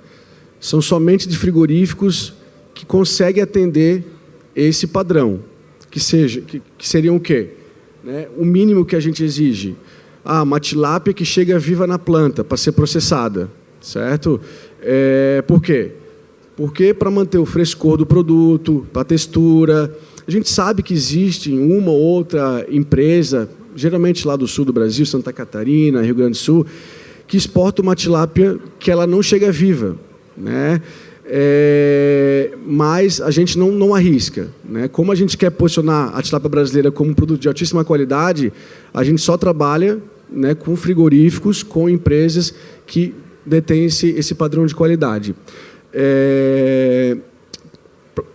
são somente de frigoríficos que conseguem atender esse padrão, que seriam o quê? Né? O mínimo que a gente exige. Uma tilápia que chega viva na planta para ser processada, certo? Por quê? Porque para manter o frescor do produto, para a textura. A gente sabe que existe uma ou outra empresa, geralmente lá do sul do Brasil, Santa Catarina, Rio Grande do Sul, que exporta uma tilápia que ela não chega viva, né? Mas a gente não arrisca, né? Como a gente quer posicionar a tilápia brasileira como um produto de altíssima qualidade, a gente só trabalha, né, com frigoríficos, com empresas que detêm esse padrão de qualidade.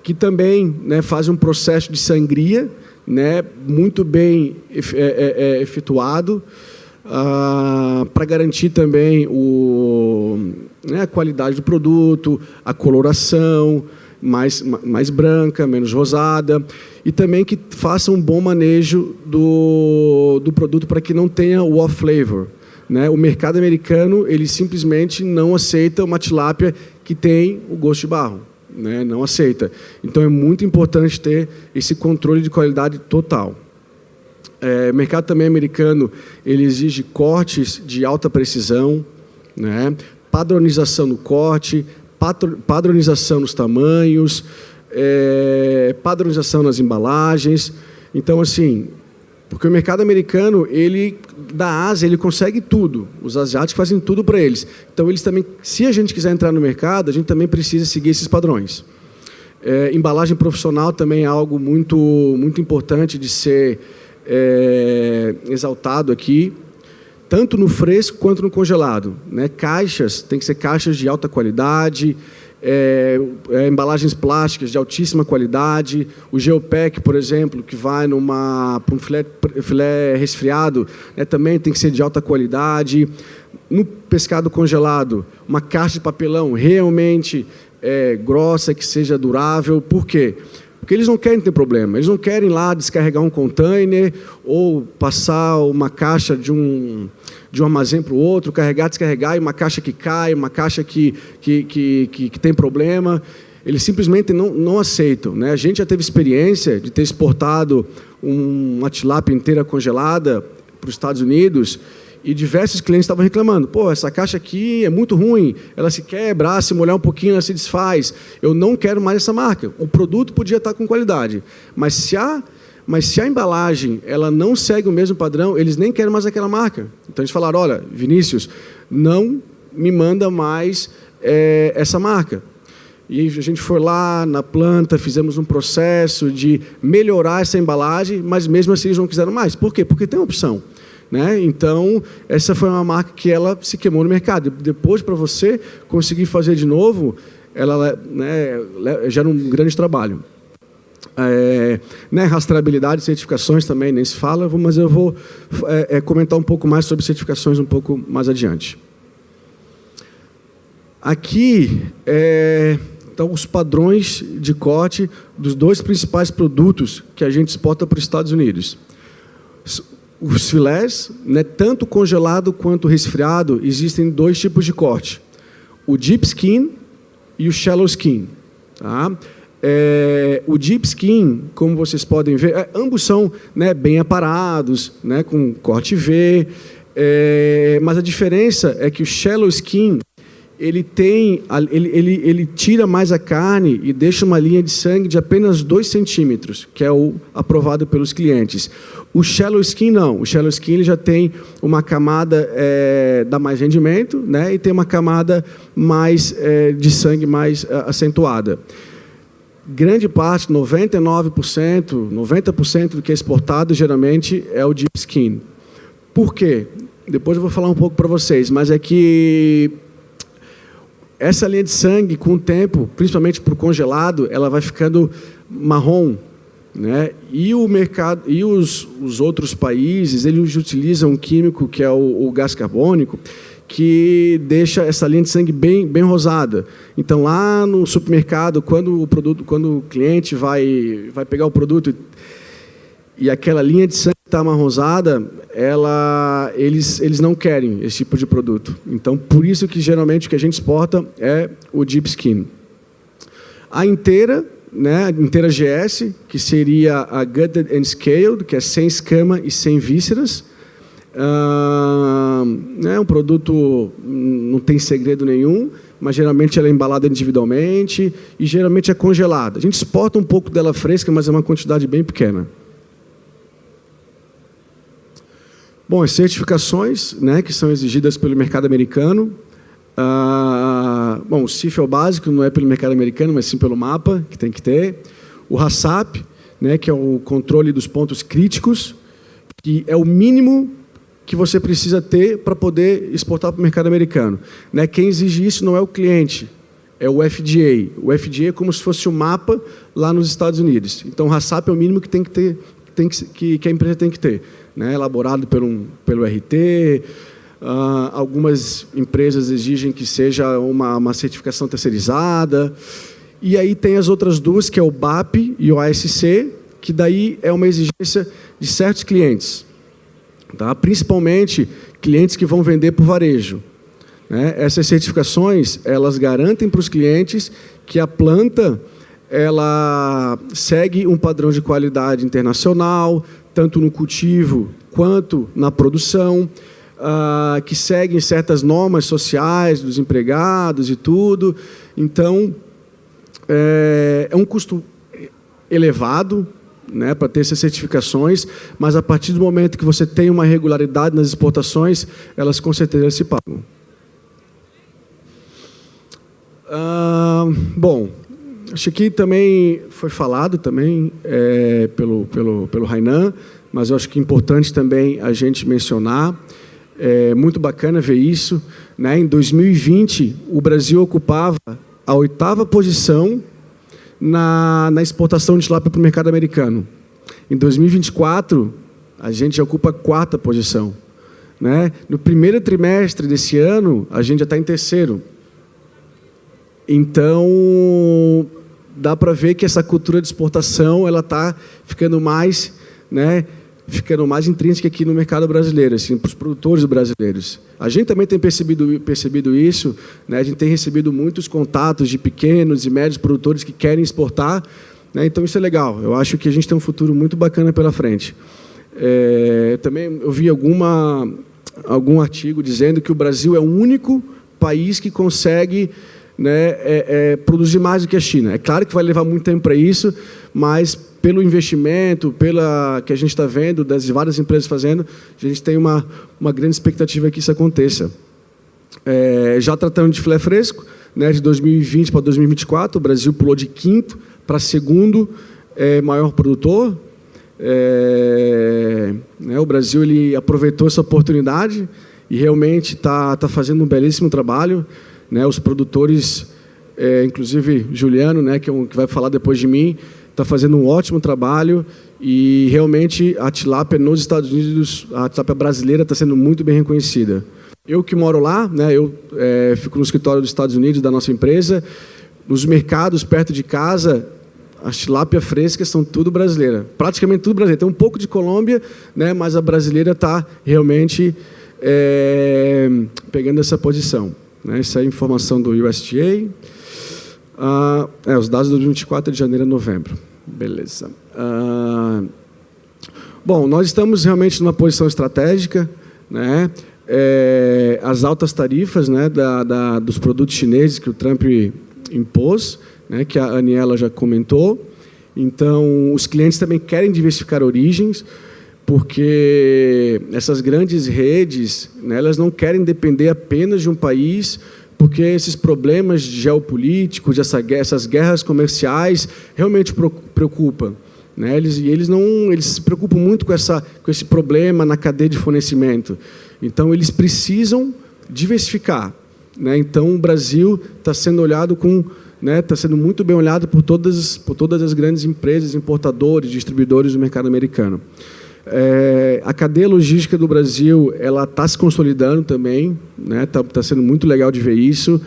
Que também, né, fazem um processo de sangria, né, muito bem efetuado, para garantir também a qualidade do produto, a coloração mais branca, menos rosada, e também que faça um bom manejo do produto para que não tenha o off-flavor, né? O mercado americano, ele simplesmente não aceita uma tilápia que tem o gosto de barro, né? Não aceita. Então, é muito importante ter esse controle de qualidade total. O mercado também americano, ele exige cortes de alta precisão, né? Padronização no corte, padronização nos tamanhos, padronização nas embalagens. Então, assim, porque o mercado americano, ele, da Ásia, ele consegue tudo. Os asiáticos fazem tudo para eles. Então, eles também, se a gente quiser entrar no mercado, a gente também precisa seguir esses padrões. Embalagem profissional também é algo muito, muito importante de ser exaltado aqui, tanto no fresco quanto no congelado, né? Caixas, tem que ser caixas de alta qualidade, embalagens plásticas de altíssima qualidade. O Geopack, por exemplo, que vai para um filé resfriado, né, também tem que ser de alta qualidade. No pescado congelado, uma caixa de papelão realmente grossa, que seja durável. Por quê? Porque eles não querem ter problema, eles não querem lá descarregar um container ou passar uma caixa de um armazém para o outro, carregar, descarregar, e uma caixa que cai, uma caixa que tem problema. Eles simplesmente não aceitam, né? A gente já teve experiência de ter exportado uma tilápia inteira congelada para os Estados Unidos, e diversos clientes estavam reclamando: pô, essa caixa aqui é muito ruim, ela se quebra, se molhar um pouquinho ela se desfaz, eu não quero mais essa marca. O produto podia estar com qualidade, mas se a embalagem ela não segue o mesmo padrão, eles nem querem mais aquela marca. Então eles falaram: olha, Vinícius, não me manda mais essa marca. E a gente foi lá na planta, fizemos um processo de melhorar essa embalagem, mas mesmo assim eles não quiseram mais. Por quê? Porque tem opção, né? Então, essa foi uma marca que ela se queimou no mercado. Depois, para você conseguir fazer de novo, ela, né, gera um grande trabalho. Né, rastreabilidade, certificações também nem se fala, mas eu vou comentar um pouco mais sobre certificações um pouco mais adiante. Aqui estão os padrões de corte dos dois principais produtos que a gente exporta para os Estados Unidos. Os filés, né, tanto congelado quanto resfriado, existem dois tipos de corte: o deep skin e o shallow skin. Tá? O deep skin, como vocês podem ver, ambos são, né, bem aparados, né, com corte V, mas a diferença é que o shallow skin ele tira mais a carne e deixa uma linha de sangue de apenas 2 centímetros, que é o aprovado pelos clientes. O shallow skin não. O shallow skin ele já tem uma camada, dá mais rendimento, né, e tem uma camada mais de sangue mais acentuada. Grande parte, 99%, 90% do que é exportado geralmente é o deep skin. Por quê? Depois eu vou falar um pouco para vocês, mas é que essa linha de sangue, com o tempo, principalmente para o congelado, ela vai ficando marrom, né? E o mercado, e os outros países, eles utilizam um químico que é o gás carbônico, que deixa essa linha de sangue bem rosada. Então, lá no supermercado, quando o cliente vai pegar o produto e aquela linha de sangue está amarronzada, eles não querem esse tipo de produto. Então, por isso que geralmente o que a gente exporta é o deep skin. A inteira, né, inteira GS, que seria a gutted and scaled, que é sem escama e sem vísceras. É um produto, não tem segredo nenhum, mas geralmente ela é embalada individualmente e geralmente é congelada. A gente exporta um pouco dela fresca, mas é uma quantidade bem pequena. Bom, as certificações, né, que são exigidas pelo mercado americano. Bom, o CIF é o básico, não é pelo mercado americano, mas sim pelo MAPA, que tem que ter. O HACCP, né, que é o controle dos pontos críticos, que é o mínimo que você precisa ter para poder exportar para o mercado americano. Né, quem exige isso não é o cliente, é o FDA. O FDA é como se fosse o MAPA lá nos Estados Unidos. Então, o HACCP é o mínimo que tem que ter, que a empresa tem que ter, né, elaborado pelo RT. Algumas empresas exigem que seja uma certificação terceirizada. E aí tem as outras duas, que é o BAP e o ASC, que daí é uma exigência de certos clientes. tá? Principalmente clientes que vão vender para o varejo, né? Essas certificações, elas garantem para os clientes que a planta ela segue um padrão de qualidade internacional, tanto no cultivo quanto na produção, que seguem certas normas sociais dos empregados e tudo. Então, é um custo elevado, né, para ter essas certificações, mas a partir do momento que você tem uma regularidade nas exportações, elas com certeza se pagam. Bom, acho que também foi falado também pelo Rainan, mas eu acho que é importante também a gente mencionar. É muito bacana ver isso, né? Em 2020, o Brasil ocupava a 8ª posição na exportação de tilápia para o mercado americano. Em 2024, a gente já ocupa a 4ª posição, né? No primeiro trimestre desse ano, a gente já está em 3º. Então, dá para ver que essa cultura de exportação ela está ficando mais, né, ficando mais intrínseca aqui no mercado brasileiro, assim, para os produtores brasileiros. A gente também tem percebido isso, né? A gente tem recebido muitos contatos de pequenos e médios produtores que querem exportar, né? Então isso é legal. Eu acho que a gente tem um futuro muito bacana pela frente. Também eu vi algum artigo dizendo que o Brasil é o único país que consegue, né, produzir mais do que a China. É claro que vai levar muito tempo para isso, mas pelo investimento, que a gente está vendo, das várias empresas fazendo, a gente tem uma grande expectativa que isso aconteça. Já tratando de filé fresco, né, de 2020 para 2024, o Brasil pulou de 5º para 2º maior produtor. Né, o Brasil ele aproveitou essa oportunidade e realmente está fazendo um belíssimo trabalho, né? Os produtores, inclusive Juliano, né, que vai falar depois de mim, está fazendo um ótimo trabalho e realmente a tilápia nos Estados Unidos, a tilápia brasileira está sendo muito bem reconhecida. Eu que moro lá, né, eu fico no escritório dos Estados Unidos da nossa empresa, nos mercados perto de casa, as tilápia frescas são tudo brasileira, praticamente tudo brasileiro. Tem um pouco de Colômbia, né, mas a brasileira está realmente pegando essa posição, né? Essa é a informação do USDA. Os dados de 2024 de janeiro a novembro. Beleza. Bom, nós estamos realmente numa posição estratégica, né? As altas tarifas, né, dos produtos chineses que o Trump impôs, né, que a Aniela já comentou. Então, os clientes também querem diversificar origens, porque essas grandes redes, né, elas não querem depender apenas de um país, porque esses problemas geopolíticos, essas guerras comerciais, realmente preocupam, né? Eles se preocupam muito com esse problema na cadeia de fornecimento. Então, eles precisam diversificar, né? Então, o Brasil está sendo olhado está sendo muito bem olhado por todas as grandes empresas, importadores, distribuidores do mercado americano. A cadeia logística do Brasil ela está se consolidando também, né? Tá sendo muito legal de ver isso,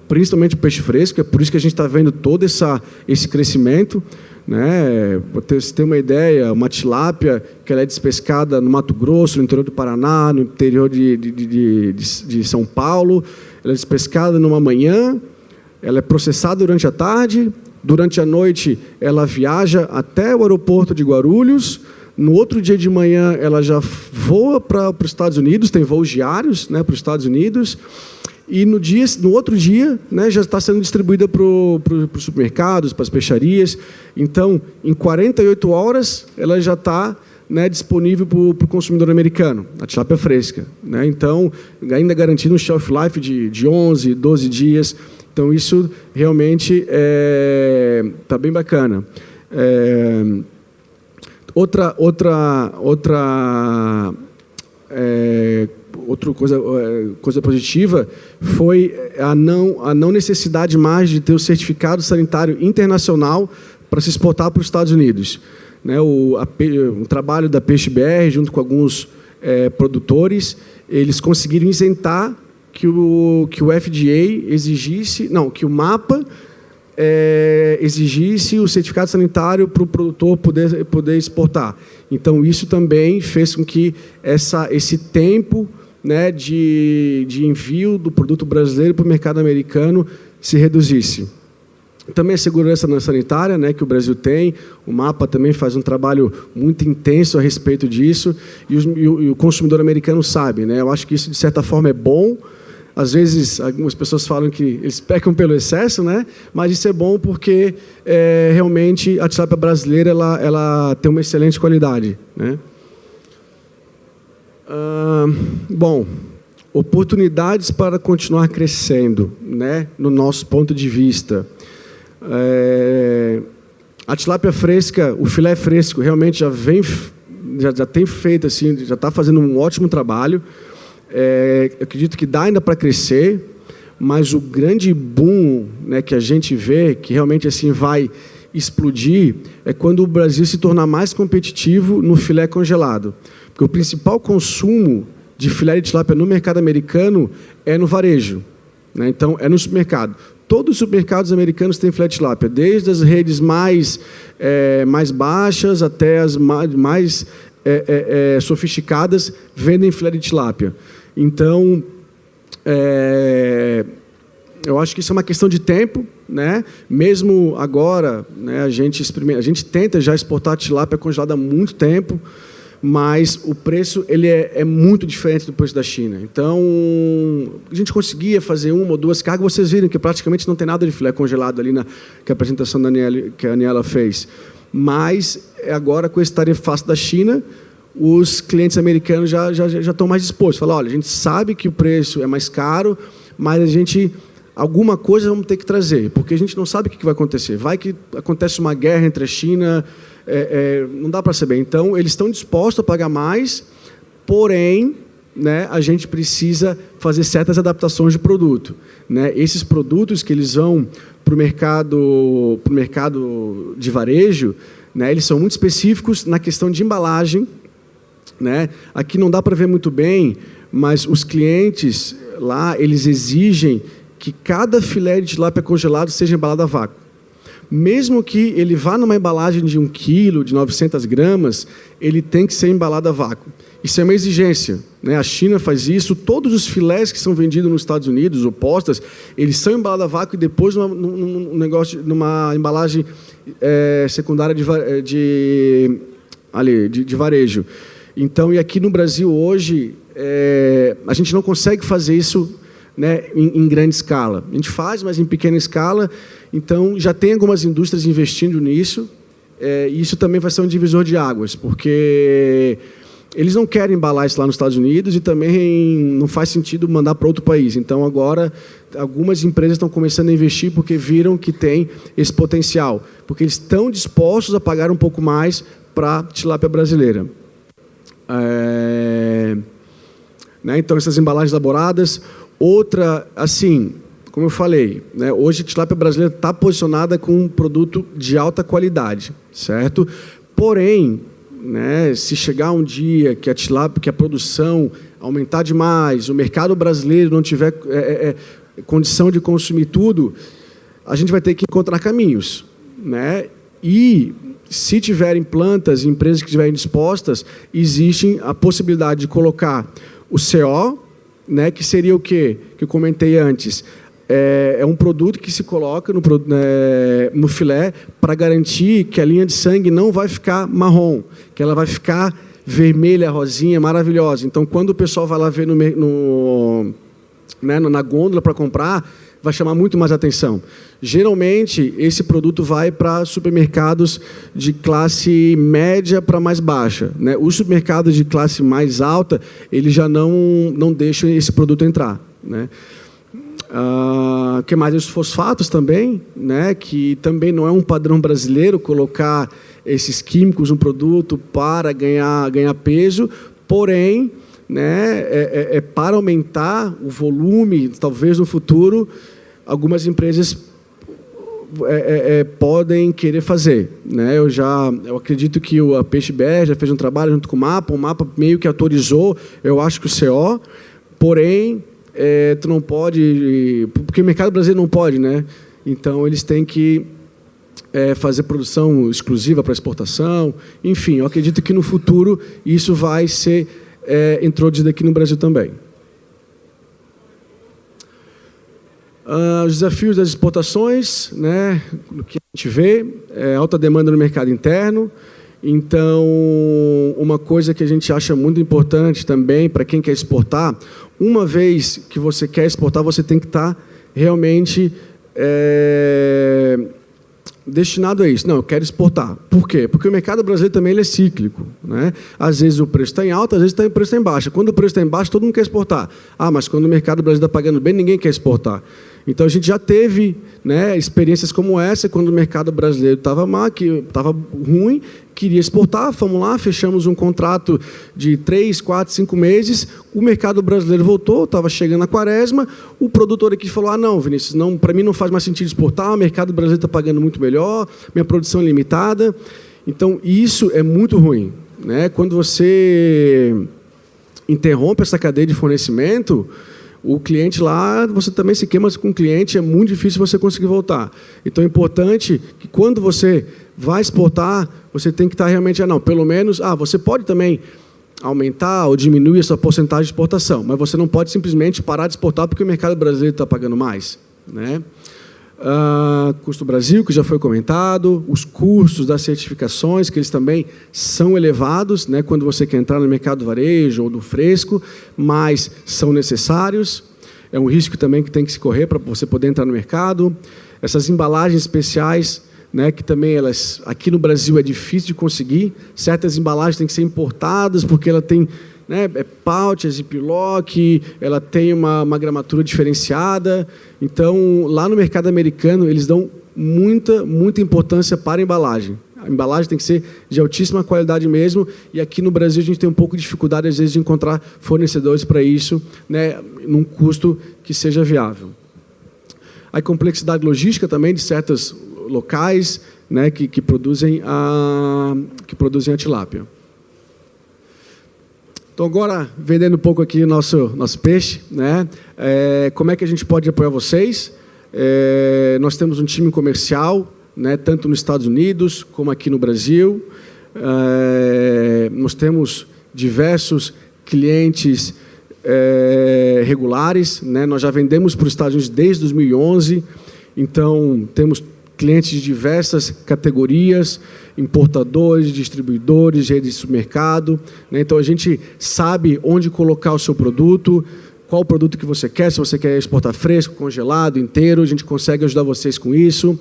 principalmente o peixe fresco. É por isso que a gente está vendo todo esse crescimento, né? Para você ter uma ideia, uma tilápia que ela é despescada no Mato Grosso, no interior do Paraná, no interior de São Paulo, ela é despescada numa manhã, ela é processada durante a tarde. Durante a noite, ela viaja até o aeroporto de Guarulhos. No outro dia de manhã, ela já voa para os Estados Unidos, tem voos diários, né, para os Estados Unidos. E no outro dia, né, já está sendo distribuída para os supermercados, para as peixarias. Então, em 48 horas, ela já está, né, disponível para o consumidor americano, a tilápia fresca, né? Então, ainda garantindo um shelf life de 11, 12 dias. Então, isso realmente está bem bacana. Outra coisa positiva foi a não necessidade mais de ter o certificado sanitário internacional para se exportar para os Estados Unidos, né? O trabalho da Peixe BR, junto com alguns produtores, eles conseguiram isentar que o FDA exigisse, não, que o MAPA exigisse o certificado sanitário para o produtor poder exportar. Então, isso também fez com que esse tempo, né, de envio do produto brasileiro para o mercado americano se reduzisse. Também a segurança sanitária, né, que o Brasil tem, o MAPA também faz um trabalho muito intenso a respeito disso, e o consumidor americano sabe, né? Eu acho que isso, de certa forma, é bom. Às vezes, algumas pessoas falam que eles pecam pelo excesso, né? Mas isso é bom porque, realmente, a tilápia brasileira ela tem uma excelente qualidade, né? Bom, oportunidades para continuar crescendo, né? No nosso ponto de vista. A tilápia fresca, o filé fresco, realmente já tem feito, assim, já está fazendo um ótimo trabalho. Eu acredito que dá ainda para crescer, mas o grande boom, né, que a gente vê, que realmente assim vai explodir, é quando o Brasil se tornar mais competitivo no filé congelado. Porque o principal consumo de filé de tilápia no mercado americano é no varejo, né? Então, é no supermercado. Todos os supermercados americanos têm filé de tilápia, desde as redes mais baixas até as mais sofisticadas, vendem filé de tilápia. Então, eu acho que isso é uma questão de tempo, né? Mesmo agora, né, a gente tenta já exportar tilápia congelada há muito tempo, mas o preço ele é muito diferente do preço da China. Então, a gente conseguia fazer 1 ou 2 cargas, vocês viram que praticamente não tem nada de filé congelado ali que a apresentação que a Aniela fez. Mas, agora, com esse tarifaço da China, os clientes americanos já estão mais dispostos. Falam, olha, a gente sabe que o preço é mais caro, mas alguma coisa vamos ter que trazer, porque a gente não sabe o que vai acontecer. Vai que acontece uma guerra entre a China, não dá para saber. Então, eles estão dispostos a pagar mais, porém, né, a gente precisa fazer certas adaptações de produto, né? Esses produtos que eles vão para o mercado de varejo, né, eles são muito específicos na questão de embalagem, né? Aqui não dá para ver muito bem, mas os clientes lá, eles exigem que cada filé de tilápia congelado seja embalado a vácuo. Mesmo que ele vá numa embalagem de 1 quilo, de 900 gramas, ele tem que ser embalado a vácuo. Isso é uma exigência, né? A China faz isso, todos os filés que são vendidos nos Estados Unidos, ou postas, eles são embalados a vácuo e depois numa embalagem secundária de varejo. Então, e aqui no Brasil hoje, a gente não consegue fazer isso, né, em grande escala. A gente faz, mas em pequena escala. Então, já tem algumas indústrias investindo nisso. E isso também vai ser um divisor de águas, porque eles não querem embalar isso lá nos Estados Unidos e também não faz sentido mandar para outro país. Então, agora, algumas empresas estão começando a investir porque viram que tem esse potencial, porque eles estão dispostos a pagar um pouco mais para a tilápia brasileira. Né? Então, essas embalagens elaboradas. Outra, assim, como eu falei, né, hoje a tilápia brasileira está posicionada com um produto de alta qualidade, certo? Porém, né, se chegar um dia que a produção aumentar demais, o mercado brasileiro não tiver condição de consumir tudo, a gente vai ter que encontrar caminhos, né? E se tiverem plantas, empresas que estiverem dispostas, existe a possibilidade de colocar o CO, né, que seria o quê? Que eu comentei antes. É um produto que se coloca no filé para garantir que a linha de sangue não vai ficar marrom, que ela vai ficar vermelha, rosinha, maravilhosa. Então, quando o pessoal vai lá ver na gôndola para comprar, vai chamar muito mais atenção. Geralmente, esse produto vai para supermercados de classe média para mais baixa, né? Os supermercados de classe mais alta, eles já não deixam esse produto entrar, né? Que mais? Os fosfatos também, né? Que também não é um padrão brasileiro colocar esses químicos no produto para ganhar peso, porém, né, para aumentar o volume, talvez no futuro, algumas empresas podem querer fazer, né? Eu acredito que a Peixe-BR já fez um trabalho junto com o MAPA meio que autorizou, eu acho que o CO, porém, tu não pode, porque o mercado brasileiro não pode, né? então eles têm que fazer produção exclusiva para exportação. Enfim, eu acredito que no futuro isso vai ser introduzido aqui no Brasil também. Os desafios das exportações, né, o que a gente vê, alta demanda no mercado interno. Então, uma coisa que a gente acha muito importante também para quem quer exportar, uma vez que você quer exportar, você tem que estar realmente destinado a isso. Não, eu quero exportar. Por quê? Porque o mercado brasileiro também ele é cíclico, né? Às vezes o preço está em alta, às vezes o preço está em baixa. Quando o preço está em baixa, todo mundo quer exportar. Mas quando o mercado brasileiro está pagando bem, ninguém quer exportar. Então, a gente já teve, né, experiências como essa, quando o mercado brasileiro estava estava ruim, queria exportar, fomos lá, fechamos um contrato de 3, 4, 5 meses, o mercado brasileiro voltou, estava chegando a quaresma, o produtor aqui falou, não, Vinícius, não, para mim não faz mais sentido exportar, o mercado brasileiro está pagando muito melhor, minha produção é limitada. Então, isso é muito ruim, né? Quando você interrompe essa cadeia de fornecimento, o cliente lá, você também se queima com o cliente, é muito difícil você conseguir voltar. Então, é importante que quando você vai exportar, você tem que estar realmente, pelo menos, você pode também aumentar ou diminuir a sua porcentagem de exportação, mas você não pode simplesmente parar de exportar porque o mercado brasileiro está pagando mais, né? Custo Brasil, que já foi comentado, os custos das certificações, que eles também são elevados, né, quando você quer entrar no mercado varejo ou do fresco, mas são necessários. É um risco também que tem que se correr para você poder entrar no mercado. Essas embalagens especiais, né, que também elas, aqui no Brasil é difícil de conseguir, certas embalagens têm que ser importadas porque ela tem, né, pouch, ziplock, ela tem uma gramatura diferenciada. Então, lá no mercado americano, eles dão muita importância para a embalagem. A embalagem tem que ser de altíssima qualidade mesmo, e aqui no Brasil a gente tem um pouco de dificuldade, às vezes, de encontrar fornecedores para isso, né, num custo que seja viável. A complexidade logística também de certos locais, né, que produzem a tilápia. Então, agora, vendendo um pouco aqui o nosso peixe, né? Como é que a gente pode apoiar vocês? Nós temos um time comercial, né, tanto nos Estados Unidos como aqui no Brasil. Nós temos diversos clientes regulares, né? Nós já vendemos para os Estados Unidos desde 2011, então temos clientes de diversas categorias, importadores, distribuidores, redes de supermercado, né? Então, a gente sabe onde colocar o seu produto, qual o produto que você quer, se você quer exportar fresco, congelado, inteiro, a gente consegue ajudar vocês com isso.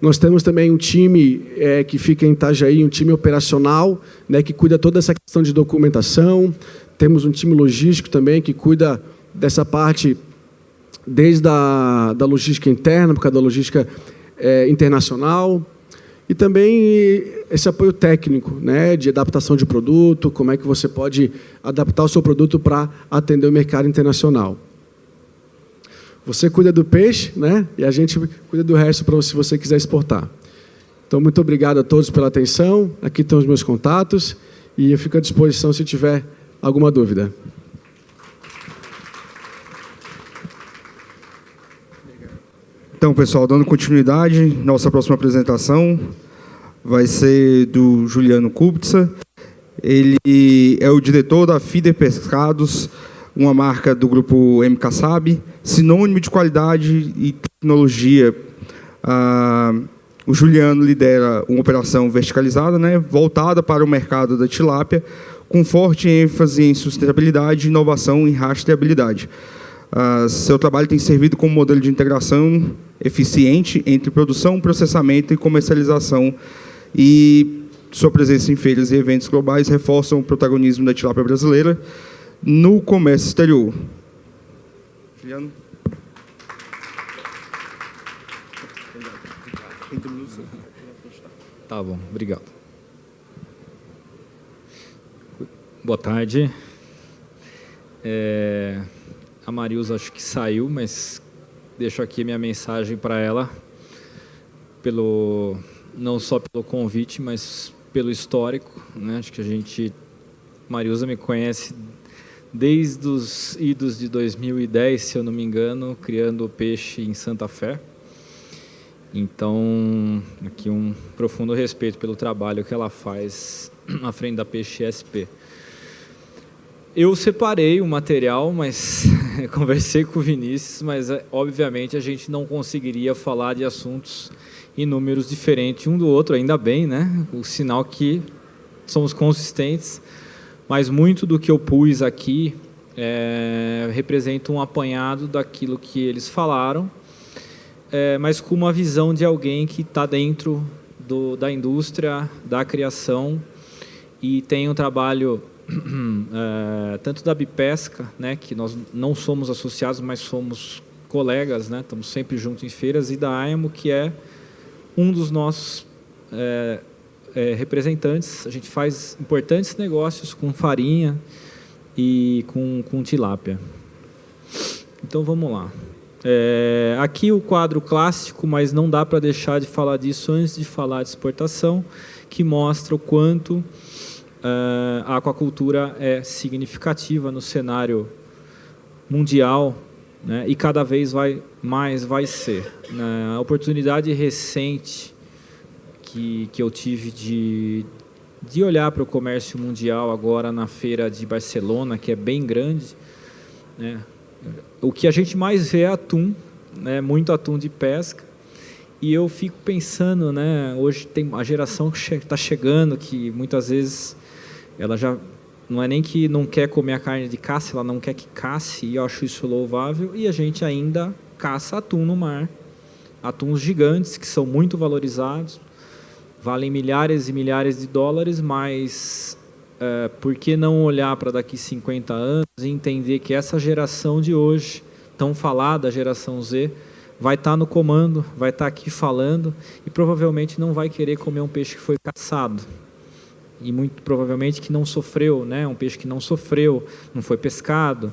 Nós temos também um time que fica em Itajaí, um time operacional, né, que cuida toda essa questão de documentação. Temos um time logístico também que cuida dessa parte desde da logística interna, por causa da logística internacional, e também esse apoio técnico, né, de adaptação de produto, como é que você pode adaptar o seu produto para atender o mercado internacional. Você cuida do peixe, né, e a gente cuida do resto para se você quiser exportar. Então, muito obrigado a todos pela atenção. Aqui estão os meus contatos e eu fico à disposição se tiver alguma dúvida. Então, pessoal, dando continuidade, nossa próxima apresentação vai ser do Juliano Kupitsa. Ele é o diretor da Fider Pescados, uma marca do grupo MK SAB, sinônimo de qualidade e tecnologia. O Juliano lidera uma operação verticalizada, né, voltada para o mercado da tilápia, com forte ênfase em sustentabilidade, inovação e rastreabilidade. Seu trabalho tem servido como modelo de integração eficiente entre produção, processamento e comercialização, e sua presença em feiras e eventos globais reforçam o protagonismo da tilápia brasileira no comércio exterior. Juliano. Tá bom, obrigado. Boa tarde. A Marilza acho que saiu, mas deixo aqui minha mensagem para ela, não só pelo convite, mas pelo histórico, né? Acho que Marilza me conhece desde os idos de 2010, se eu não me engano, criando peixe em Santa Fé. Então, aqui um profundo respeito pelo trabalho que ela faz à frente da Peixe SP. Eu separei o material, mas conversei com o Vinícius, mas obviamente a gente não conseguiria falar de assuntos e números diferentes um do outro, ainda bem, né? O sinal que somos consistentes, mas muito do que eu pus aqui representa um apanhado daquilo que eles falaram, mas com uma visão de alguém que está dentro da indústria, da criação, e tem um trabalho tanto da Bipesca, né, que nós não somos associados, mas somos colegas, né, estamos sempre juntos em feiras, e da AEMO, que é um dos nossos representantes. A gente faz importantes negócios com farinha e com tilápia. Então, vamos lá. Aqui o quadro clássico, mas não dá para deixar de falar disso antes de falar de exportação, que mostra o quanto a aquacultura é significativa no cenário mundial, né, e cada vez mais vai ser. A oportunidade recente que eu tive de olhar para o comércio mundial agora na feira de Barcelona, que é bem grande, né, o que a gente mais vê é atum, né, muito atum de pesca. E eu fico pensando, né, hoje tem a geração que está chegando, que muitas vezes ela já não é nem que não quer comer a carne de caça, ela não quer que casse, e eu acho isso louvável, e a gente ainda caça atum no mar. Atuns gigantes, que são muito valorizados, valem milhares e milhares de dólares, mas por que não olhar para daqui 50 anos e entender que essa geração de hoje, tão falada, a geração Z, vai estar no comando, vai estar aqui falando, e provavelmente não vai querer comer um peixe que foi caçado. E muito provavelmente que não sofreu, né? Um peixe que não sofreu, não foi pescado.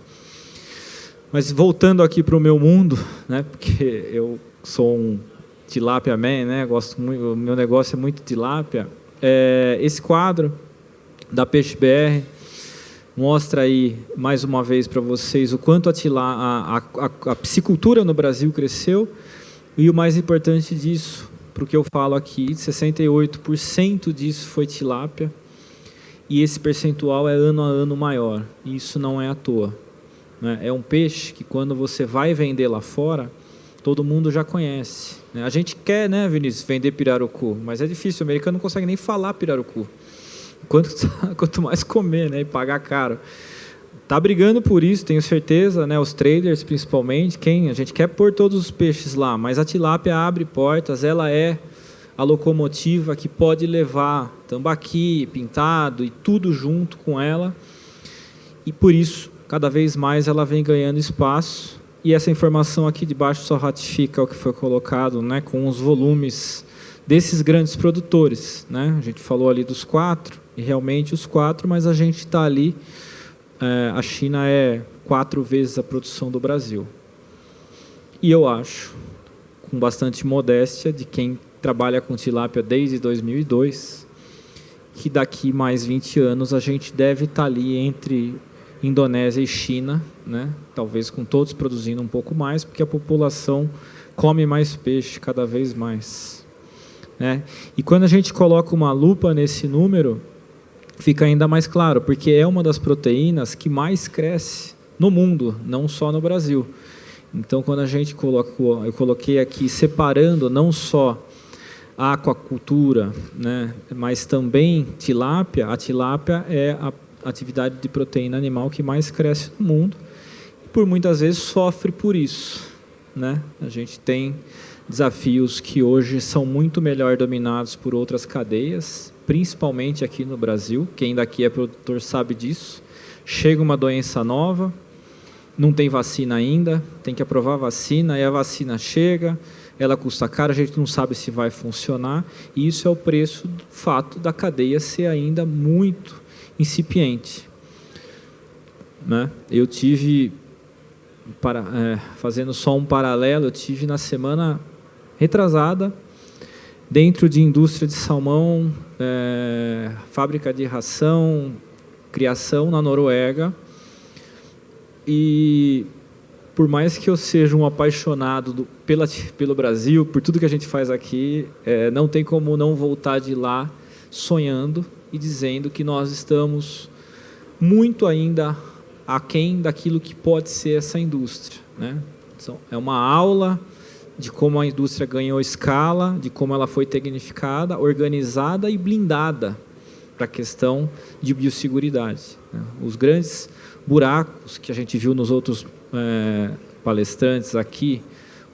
Mas voltando aqui para o meu mundo, né? Porque eu sou um tilápia man, né? Gosto muito, o meu negócio é muito tilápia. Esse quadro da Peixe BR mostra aí mais uma vez para vocês o quanto a piscicultura no Brasil cresceu, e o mais importante disso, para o que eu falo aqui, 68% disso foi tilápia, e esse percentual é ano a ano maior, e isso não é à toa, né? É um peixe que quando você vai vender lá fora, todo mundo já conhece, né? A gente quer, né, Vinícius, vender pirarucu, mas é difícil, o americano não consegue nem falar pirarucu, quanto mais comer, né, e pagar caro. Está brigando por isso, tenho certeza, né, os traders principalmente, a gente quer pôr todos os peixes lá, mas a tilápia abre portas, ela é a locomotiva que pode levar tambaqui, pintado e tudo junto com ela, e por isso, cada vez mais ela vem ganhando espaço, e essa informação aqui de baixo só ratifica o que foi colocado, né, com os volumes desses grandes produtores, né? A gente falou ali dos 4, e realmente os 4, mas a gente está ali. A China é 4 vezes a produção do Brasil. E eu acho, com bastante modéstia, de quem trabalha com tilápia desde 2002, que daqui mais 20 anos a gente deve estar ali entre Indonésia e China, né? Talvez com todos produzindo um pouco mais, porque a população come mais peixe cada vez mais, né? E quando a gente coloca uma lupa nesse número, fica ainda mais claro, porque é uma das proteínas que mais cresce no mundo, não só no Brasil. Então, quando a gente colocou, eu coloquei aqui separando não só a aquacultura, né, mas também tilápia. A tilápia é a atividade de proteína animal que mais cresce no mundo e por muitas vezes sofre por isso, né? A gente tem desafios que hoje são muito melhor dominados por outras cadeias, principalmente aqui no Brasil. Quem daqui é produtor sabe disso. Chega uma doença nova, não tem vacina ainda, tem que aprovar a vacina, e a vacina chega, ela custa caro, a gente não sabe se vai funcionar, e isso é o preço do fato da cadeia ser ainda muito incipiente, né? Eu tive, fazendo só um paralelo, eu tive na semana retrasada, dentro de indústria de salmão, fábrica de ração, criação na Noruega, e por mais que eu seja um apaixonado pelo Brasil, por tudo que a gente faz aqui, não tem como não voltar de lá sonhando e dizendo que nós estamos muito ainda aquém daquilo que pode ser essa indústria, né? Então, é uma aula de como a indústria ganhou escala, de como ela foi tecnificada, organizada e blindada para a questão de biosseguridade, né? Os grandes buracos que a gente viu nos outros palestrantes aqui,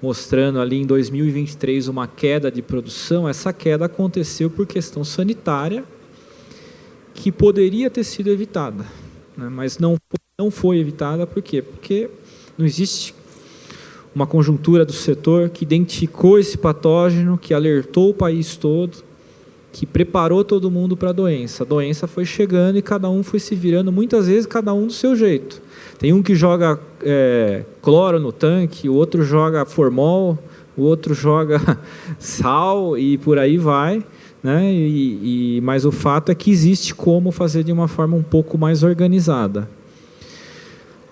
mostrando ali em 2023 uma queda de produção, essa queda aconteceu por questão sanitária que poderia ter sido evitada, né? Mas não foi evitada. Por quê? Porque não existe uma conjuntura do setor que identificou esse patógeno, que alertou o país todo, que preparou todo mundo para a doença. A doença foi chegando e cada um foi se virando, muitas vezes cada um do seu jeito. Tem um que joga cloro no tanque, o outro joga formol, o outro joga sal e por aí vai, né? Mas o fato é que existe como fazer de uma forma um pouco mais organizada.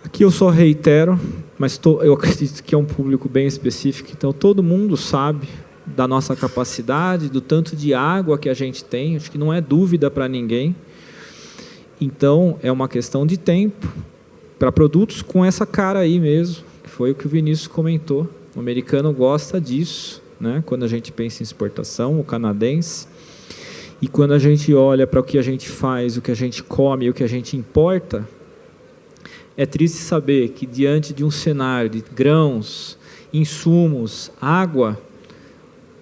Aqui eu só reitero, mas eu acredito que é um público bem específico, então todo mundo sabe da nossa capacidade, do tanto de água que a gente tem, acho que não é dúvida para ninguém. Então, é uma questão de tempo para produtos com essa cara aí mesmo, que foi o que o Vinícius comentou. O americano gosta disso, né? Quando a gente pensa em exportação, o canadense. E quando a gente olha para o que a gente faz, o que a gente come e o que a gente importa, é triste saber que diante de um cenário de grãos, insumos, água,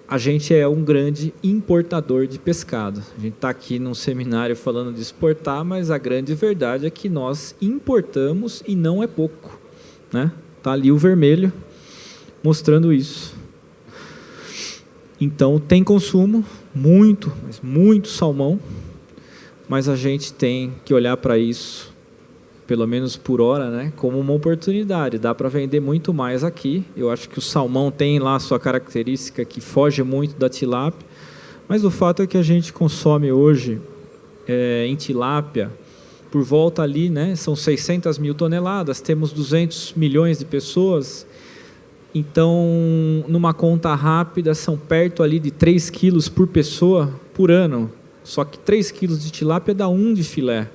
a gente é um grande importador de pescado. A gente está aqui num seminário falando de exportar, mas a grande verdade é que nós importamos e não é pouco, né? Está ali o vermelho mostrando isso. Então, tem consumo, muito, mas muito salmão, mas a gente tem que olhar para isso, pelo menos por hora, né, como uma oportunidade. Dá para vender muito mais aqui. Eu acho que o salmão tem lá a sua característica que foge muito da tilápia, mas o fato é que a gente consome hoje em tilápia por volta ali, né, são 600 mil toneladas, temos 200 milhões de pessoas, então numa conta rápida são perto ali de 3 quilos por pessoa por ano, só que 3 quilos de tilápia dá 1 de filé,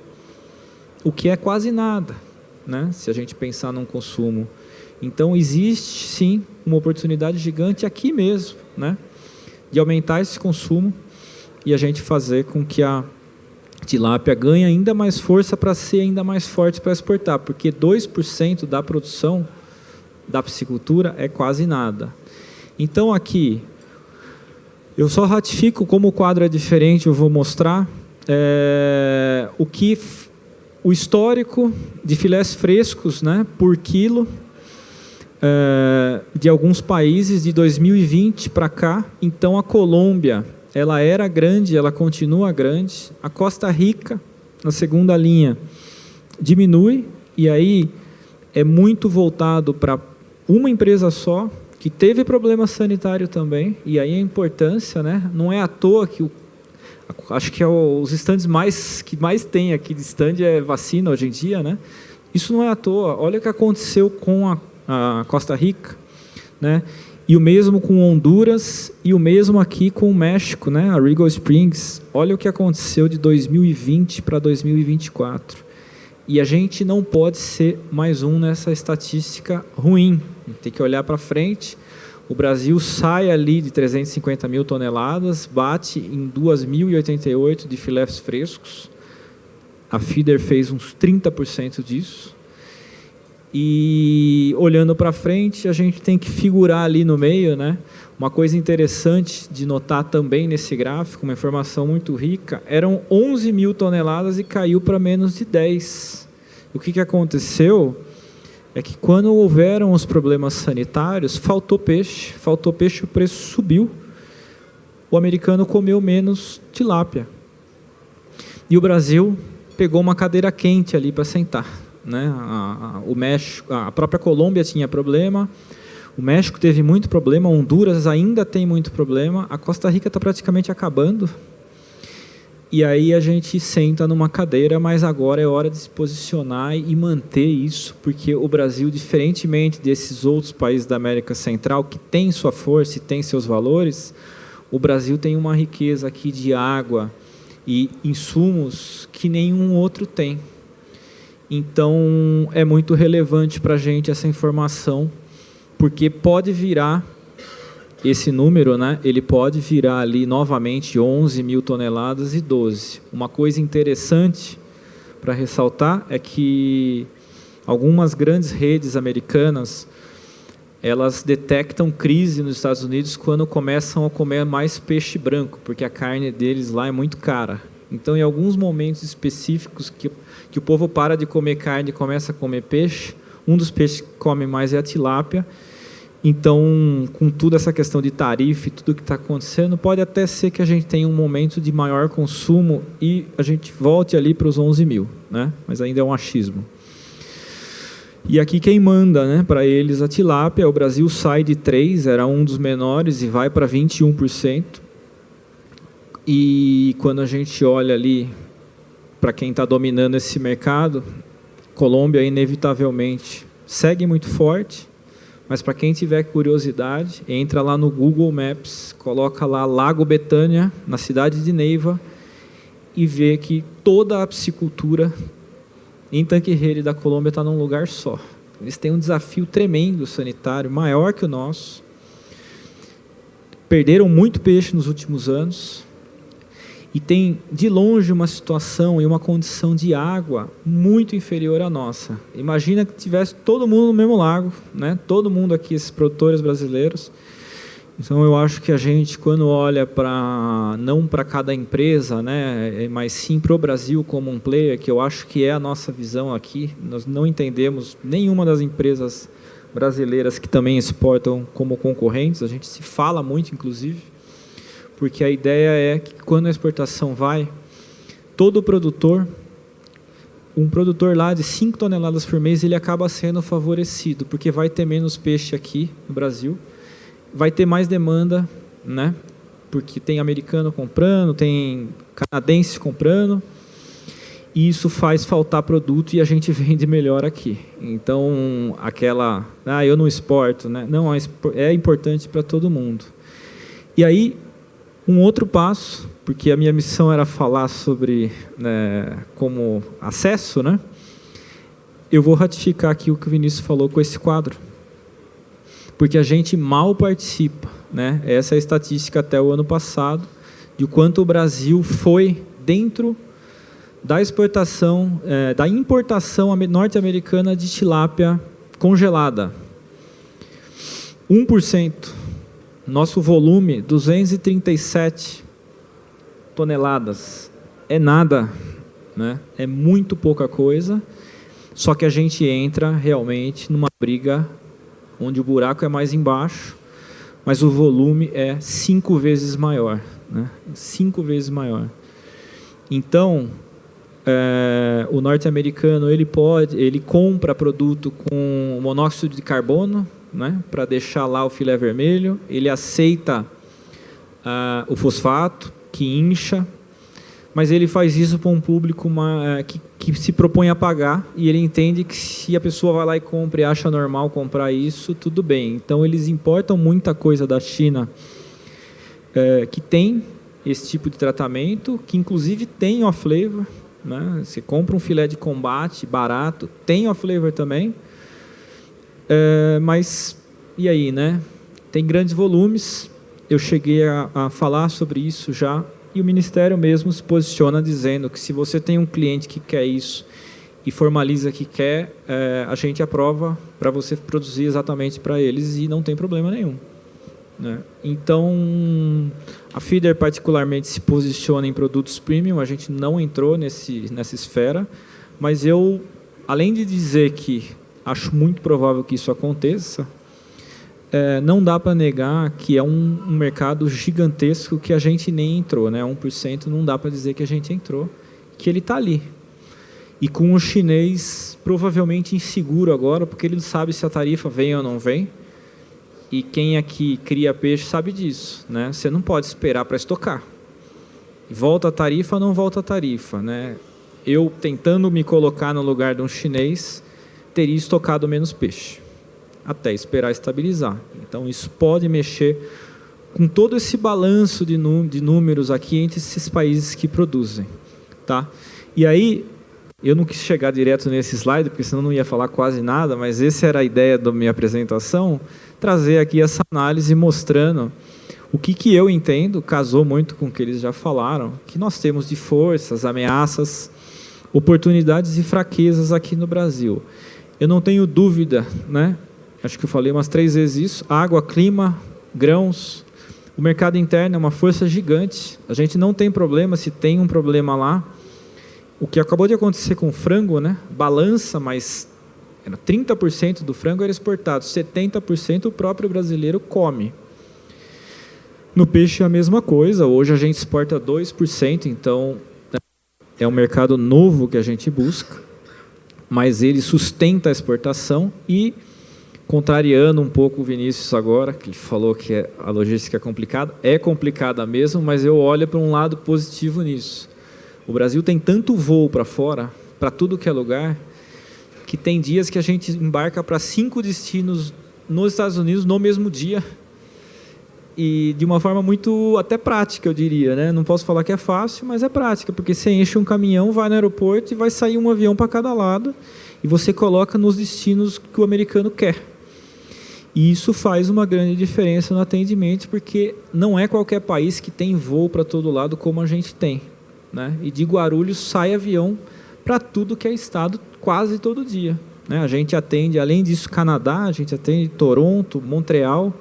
o que é quase nada, né, se a gente pensar num consumo. Então existe sim uma oportunidade gigante aqui mesmo, né, de aumentar esse consumo e a gente fazer com que a tilápia ganhe ainda mais força para ser ainda mais forte para exportar, porque 2% da produção da piscicultura é quase nada. Então aqui, eu só ratifico como o quadro é diferente, eu vou mostrar o histórico de filés frescos, né, por quilo, de alguns países de 2020 para cá. Então a Colômbia, ela era grande, ela continua grande. A Costa Rica, na segunda linha, diminui, e aí é muito voltado para uma empresa só, que teve problema sanitário também, e aí a importância, né, não é à toa que acho que os estandes que mais tem aqui de stand é vacina hoje em dia, né? Isso não é à toa. Olha o que aconteceu com a Costa Rica, né? E o mesmo com Honduras e o mesmo aqui com o México, né? A Regal Springs. Olha o que aconteceu de 2020 para 2024. E a gente não pode ser mais um nessa estatística ruim. A gente tem que olhar para frente. O Brasil sai ali de 350 mil toneladas, bate em 2.088 de filés frescos. A Feeder fez uns 30% disso. E olhando para frente, a gente tem que figurar ali no meio, né? Uma coisa interessante de notar também nesse gráfico, uma informação muito rica, eram 11 mil toneladas e caiu para menos de 10. O que aconteceu é que quando houveram os problemas sanitários, faltou peixe, o preço subiu, o americano comeu menos tilápia. E o Brasil pegou uma cadeira quente ali para sentar, né? O México, a própria Colômbia tinha problema, o México teve muito problema, Honduras ainda tem muito problema, a Costa Rica está praticamente acabando. E aí a gente senta numa cadeira, mas agora é hora de se posicionar e manter isso, porque o Brasil, diferentemente desses outros países da América Central, que tem sua força e tem seus valores, o Brasil tem uma riqueza aqui de água e insumos que nenhum outro tem. Então, é muito relevante para a gente essa informação, porque pode virar esse número, né, ele pode virar ali novamente 11 mil toneladas e 12. Uma coisa interessante para ressaltar é que algumas grandes redes americanas, elas detectam crise nos Estados Unidos quando começam a comer mais peixe branco, porque a carne deles lá é muito cara. Então, em alguns momentos específicos que o povo para de comer carne e começa a comer peixe, um dos peixes que come mais é a tilápia. Então, com toda essa questão de tarifa e tudo que está acontecendo, pode até ser que a gente tenha um momento de maior consumo e a gente volte ali para os 11 mil, né? Mas ainda é um achismo. E aqui quem manda, né, para eles a tilápia, o Brasil sai de 3%, era um dos menores, e vai para 21%. E quando a gente olha ali para quem está dominando esse mercado, Colômbia, inevitavelmente, segue muito forte. Mas para quem tiver curiosidade, entra lá no Google Maps, coloca lá Lago Betânia, na cidade de Neiva, e vê que toda a piscicultura em Tanqueray da Colômbia está num lugar só. Eles têm um desafio tremendo sanitário, maior que o nosso. Perderam muito peixe nos últimos anos. E tem, de longe, uma situação e uma condição de água muito inferior à nossa. Imagina que tivesse todo mundo no mesmo lago, né? Todo mundo aqui, esses produtores brasileiros. Então, eu acho que a gente, quando olha não para cada empresa, né, mas sim para o Brasil como um player, que eu acho que é a nossa visão aqui, nós não entendemos nenhuma das empresas brasileiras que também exportam como concorrentes, a gente se fala muito, inclusive, porque a ideia é que quando a exportação vai, todo produtor, um produtor lá de 5 toneladas por mês, ele acaba sendo favorecido, porque vai ter menos peixe aqui no Brasil, vai ter mais demanda, né? Porque tem americano comprando, tem canadense comprando, e isso faz faltar produto e a gente vende melhor aqui. Então, eu não exporto, né? Não, é importante para todo mundo. E aí, um outro passo, porque a minha missão era falar sobre, né, como acesso, né? Eu vou ratificar aqui o que o Vinícius falou com esse quadro. Porque a gente mal participa, né? Essa é a estatística até o ano passado, de quanto o Brasil foi dentro da exportação, da importação norte-americana de tilápia congelada. 1%. Nosso volume, 237 toneladas. É nada, né? É muito pouca coisa, só que a gente entra realmente numa briga onde o buraco é mais embaixo, mas o volume é 5 vezes maior, né? 5 vezes maior. Então, o norte-americano ele compra produto com monóxido de carbono, né, para deixar lá o filé vermelho, ele aceita o fosfato, que incha, mas ele faz isso para um público que se propõe a pagar, e ele entende que se a pessoa vai lá e compra e acha normal comprar isso, tudo bem. Então, eles importam muita coisa da China que tem esse tipo de tratamento, que inclusive tem off-flavor, né? Você compra um filé de combate barato, tem off-flavor também, mas, e aí, né? Tem grandes volumes, eu cheguei a falar sobre isso já, e o Ministério mesmo se posiciona dizendo que se você tem um cliente que quer isso e formaliza que quer, a gente aprova para você produzir exatamente para eles e não tem problema nenhum, né? Então, a Feeder particularmente se posiciona em produtos premium, a gente não entrou nessa esfera, mas eu, além de dizer que acho muito provável que isso aconteça, não dá para negar que é um mercado gigantesco que a gente nem entrou, né? 1% não dá para dizer que a gente entrou, que ele está ali. E com o chinês provavelmente inseguro agora, porque ele não sabe se a tarifa vem ou não vem. E quem aqui cria peixe sabe disso, né? Você não pode esperar para estocar. Volta a tarifa ou não volta a tarifa, né? Eu, tentando me colocar no lugar de um chinês, teria estocado menos peixe, até esperar estabilizar. Então, isso pode mexer com todo esse balanço de números aqui entre esses países que produzem. Tá? E aí, eu não quis chegar direto nesse slide, porque senão não ia falar quase nada, mas essa era a ideia da minha apresentação, trazer aqui essa análise mostrando o que eu entendo, casou muito com o que eles já falaram, que nós temos de forças, ameaças, oportunidades e fraquezas aqui no Brasil. Eu não tenho dúvida, né? Acho que eu falei umas 3 vezes isso, água, clima, grãos, o mercado interno é uma força gigante, a gente não tem problema se tem um problema lá. O que acabou de acontecer com o frango, né? Balança, mas 30% do frango era exportado, 70% o próprio brasileiro come. No peixe é a mesma coisa, hoje a gente exporta 2%, então é um mercado novo que a gente busca, mas ele sustenta a exportação e, contrariando um pouco o Vinícius agora, que falou que a logística é complicada mesmo, mas eu olho para um lado positivo nisso. O Brasil tem tanto voo para fora, para tudo que é lugar, que tem dias que a gente embarca para 5 destinos nos Estados Unidos no mesmo dia, e de uma forma muito até prática, eu diria, né? Não posso falar que é fácil, mas é prática, porque você enche um caminhão, vai no aeroporto e vai sair um avião para cada lado, e você coloca nos destinos que o americano quer. E isso faz uma grande diferença no atendimento, porque não é qualquer país que tem voo para todo lado como a gente tem, né? E de Guarulhos sai avião para tudo que é estado quase todo dia, né? A gente atende, além disso, Canadá, a gente atende Toronto, Montreal,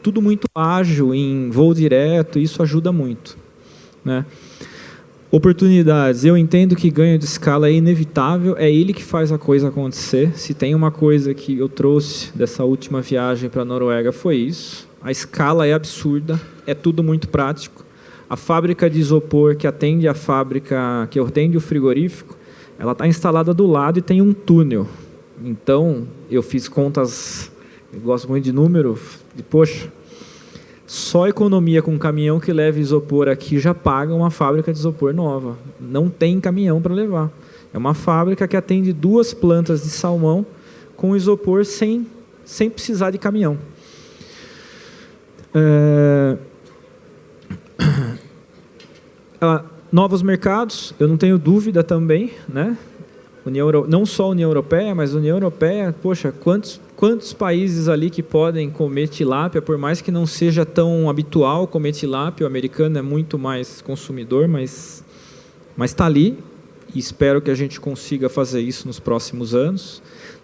tudo muito ágil, em voo direto, isso ajuda muito, né? Oportunidades, eu entendo que ganho de escala é inevitável, é ele que faz a coisa acontecer. Se tem uma coisa que eu trouxe dessa última viagem para a Noruega foi isso. A escala é absurda, é tudo muito prático. A fábrica de isopor que atende a fábrica, que atende o frigorífico, ela está instalada do lado e tem um túnel. Então, eu fiz contas, eu gosto muito de número, e poxa, só economia com caminhão que leva isopor aqui já paga uma fábrica de isopor nova. Não tem caminhão para levar. É uma fábrica que atende 2 plantas de salmão com isopor sem precisar de caminhão. Novos mercados, eu não tenho dúvida também, né? Não só a União Europeia, mas a União Europeia, poxa, quantos países ali que podem comer tilápia, por mais que não seja tão habitual comer tilápia, o americano é muito mais consumidor, mas está ali, e espero que a gente consiga fazer isso nos próximos anos,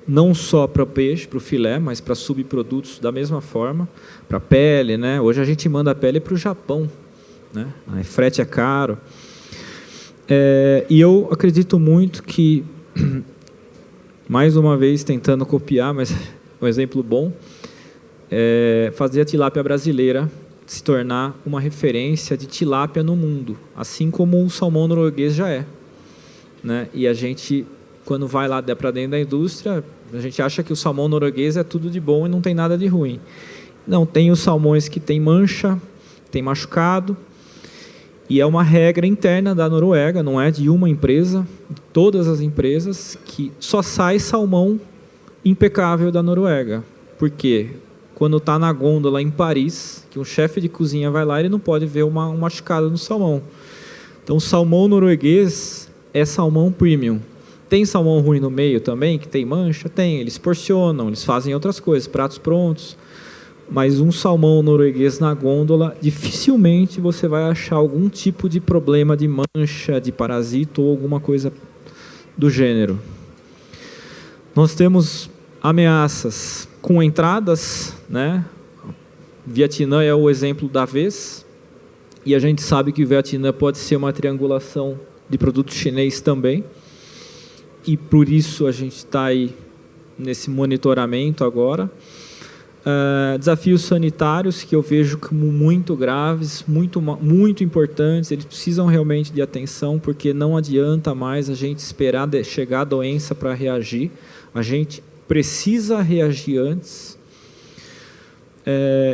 não só para o peixe, para o filé, mas para subprodutos da mesma forma, para a pele, né? Hoje a gente manda a pele para o Japão, né? Aí frete é caro. E eu acredito muito que, mais uma vez tentando copiar, mas um exemplo bom, fazer a tilápia brasileira se tornar uma referência de tilápia no mundo, assim como o salmão norueguês já é, né? E a gente, quando vai lá para dentro da indústria, a gente acha que o salmão norueguês é tudo de bom e não tem nada de ruim. Não, tem os salmões que tem mancha, tem machucado, e é uma regra interna da Noruega, não é de uma empresa, todas as empresas, que só sai salmão impecável da Noruega. Por quê? Quando está na gôndola em Paris, que um chefe de cozinha vai lá, ele não pode ver um machucado no salmão. Então, o salmão norueguês é salmão premium. Tem salmão ruim no meio também, que tem mancha? Tem, eles porcionam, eles fazem outras coisas, pratos prontos. Mas um salmão norueguês na gôndola, dificilmente você vai achar algum tipo de problema de mancha, de parasito ou alguma coisa do gênero. Nós temos ameaças com entradas, né? Vietnã é o exemplo da vez, e a gente sabe que o Vietnã pode ser uma triangulação de produto chinês também, e por isso a gente está aí nesse monitoramento agora. Desafios sanitários que eu vejo como muito graves, muito importantes, eles precisam realmente de atenção, porque não adianta mais a gente esperar chegar a doença para reagir, a gente precisa reagir antes.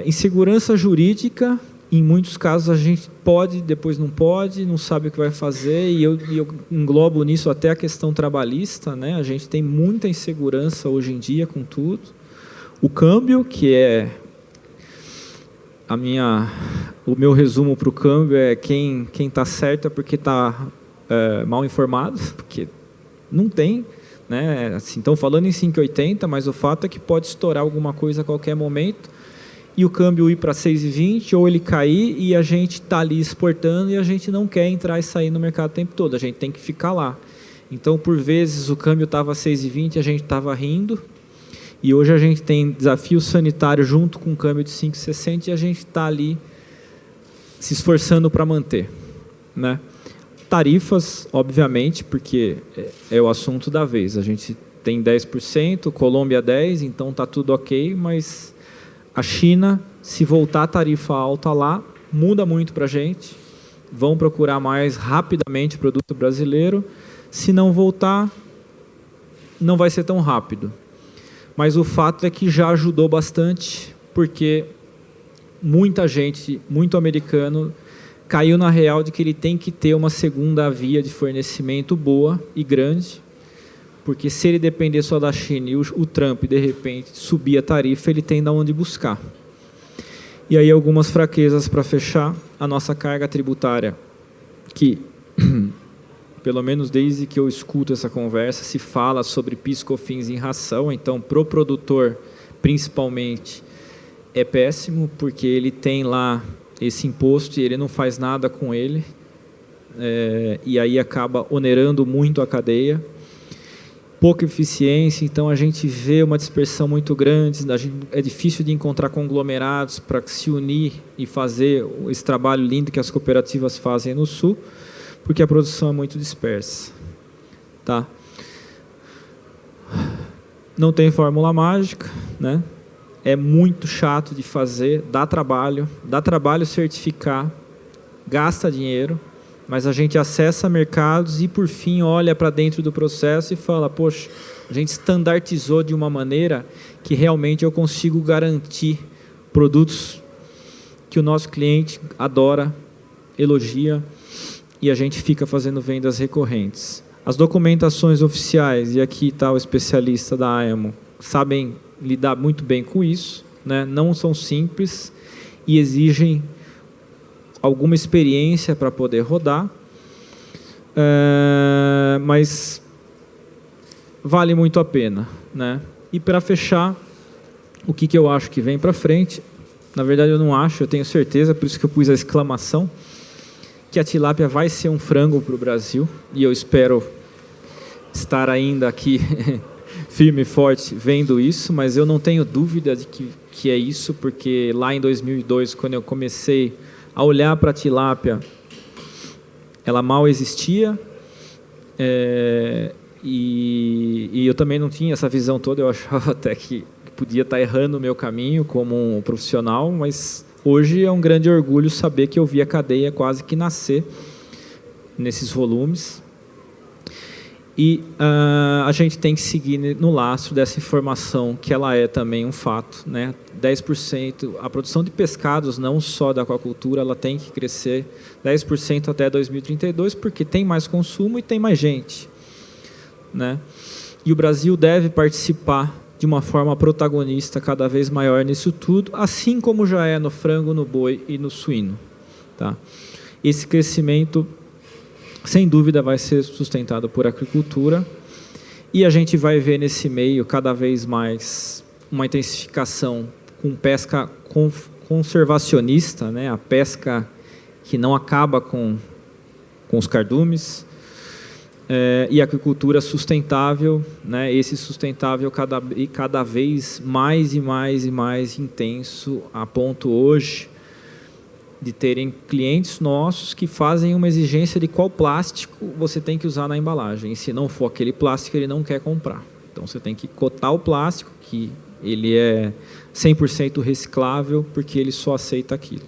Insegurança jurídica em muitos casos a gente pode, depois não pode, não sabe o que vai fazer, e eu englobo nisso até a questão trabalhista, né? A gente tem muita insegurança hoje em dia com tudo. O câmbio, que é o meu resumo para o câmbio é quem está certo é porque está mal informado, porque não tem, né? Assim, estão falando em 5,80, mas o fato é que pode estourar alguma coisa a qualquer momento, e o câmbio ir para 6,20, ou ele cair, e a gente está ali exportando, e a gente não quer entrar e sair no mercado o tempo todo, a gente tem que ficar lá. Então, por vezes, o câmbio estava 6,20 e a gente estava rindo, e hoje a gente tem desafio sanitário junto com o câmbio de 5,60, e a gente está ali se esforçando para manter, né? Tarifas, obviamente, porque é o assunto da vez. A gente tem 10%, Colômbia 10%, então está tudo ok, mas a China, se voltar a tarifa alta lá, muda muito para a gente. Vão procurar mais rapidamente o produto brasileiro. Se não voltar, não vai ser tão rápido. Mas o fato é que já ajudou bastante, porque muita gente, muito americano, caiu na real de que ele tem que ter uma segunda via de fornecimento boa e grande, porque se ele depender só da China e o Trump, de repente, subir a tarifa, ele tem de onde buscar. E aí algumas fraquezas para fechar. A nossa carga tributária, que, pelo menos desde que eu escuto essa conversa, se fala sobre PIS/COFINS em ração, então, para o produtor, principalmente, é péssimo, porque ele tem lá esse imposto e ele não faz nada com ele, e aí acaba onerando muito a cadeia. Pouca eficiência, então a gente vê uma dispersão muito grande, é difícil de encontrar conglomerados para se unir e fazer esse trabalho lindo que as cooperativas fazem no Sul, porque a produção é muito dispersa. Tá? Não tem fórmula mágica, né? É muito chato de fazer, dá trabalho certificar, gasta dinheiro, mas a gente acessa mercados e, por fim, olha para dentro do processo e fala, poxa, a gente standardizou de uma maneira que realmente eu consigo garantir produtos que o nosso cliente adora, elogia, e a gente fica fazendo vendas recorrentes. As documentações oficiais, e aqui está o especialista da AEMO, sabem lidar muito bem com isso, né? Não são simples e exigem alguma experiência para poder rodar, mas vale muito a pena, né? E para fechar, o que eu acho que vem para frente, na verdade eu não acho, eu tenho certeza, por isso que eu pus a exclamação, que a tilápia vai ser um frango para o Brasil, e eu espero estar ainda aqui firme e forte vendo isso, mas eu não tenho dúvida de que é isso, porque lá em 2002, quando eu comecei a olhar para a tilápia, ela mal existia, e eu também não tinha essa visão toda, eu achava até que podia estar errando o meu caminho como um profissional, mas hoje é um grande orgulho saber que eu vi a cadeia quase que nascer nesses volumes. E a gente tem que seguir no lastro dessa informação, que ela é também um fato, né? 10%, a produção de pescados, não só da aquacultura, ela tem que crescer 10% até 2032, porque tem mais consumo e tem mais gente, né? E o Brasil deve participar de uma forma protagonista cada vez maior nisso tudo, assim como já é no frango, no boi e no suíno, tá? Esse crescimento, sem dúvida, vai ser sustentado por agricultura, e a gente vai ver nesse meio cada vez mais uma intensificação com pesca conservacionista, né? A pesca que não acaba com os cardumes, e a agricultura sustentável, né? Esse sustentável cada vez mais e mais e mais intenso, a ponto hoje de terem clientes nossos que fazem uma exigência de qual plástico você tem que usar na embalagem. E se não for aquele plástico, ele não quer comprar. Então, você tem que cotar o plástico, que ele é 100% reciclável, porque ele só aceita aquilo.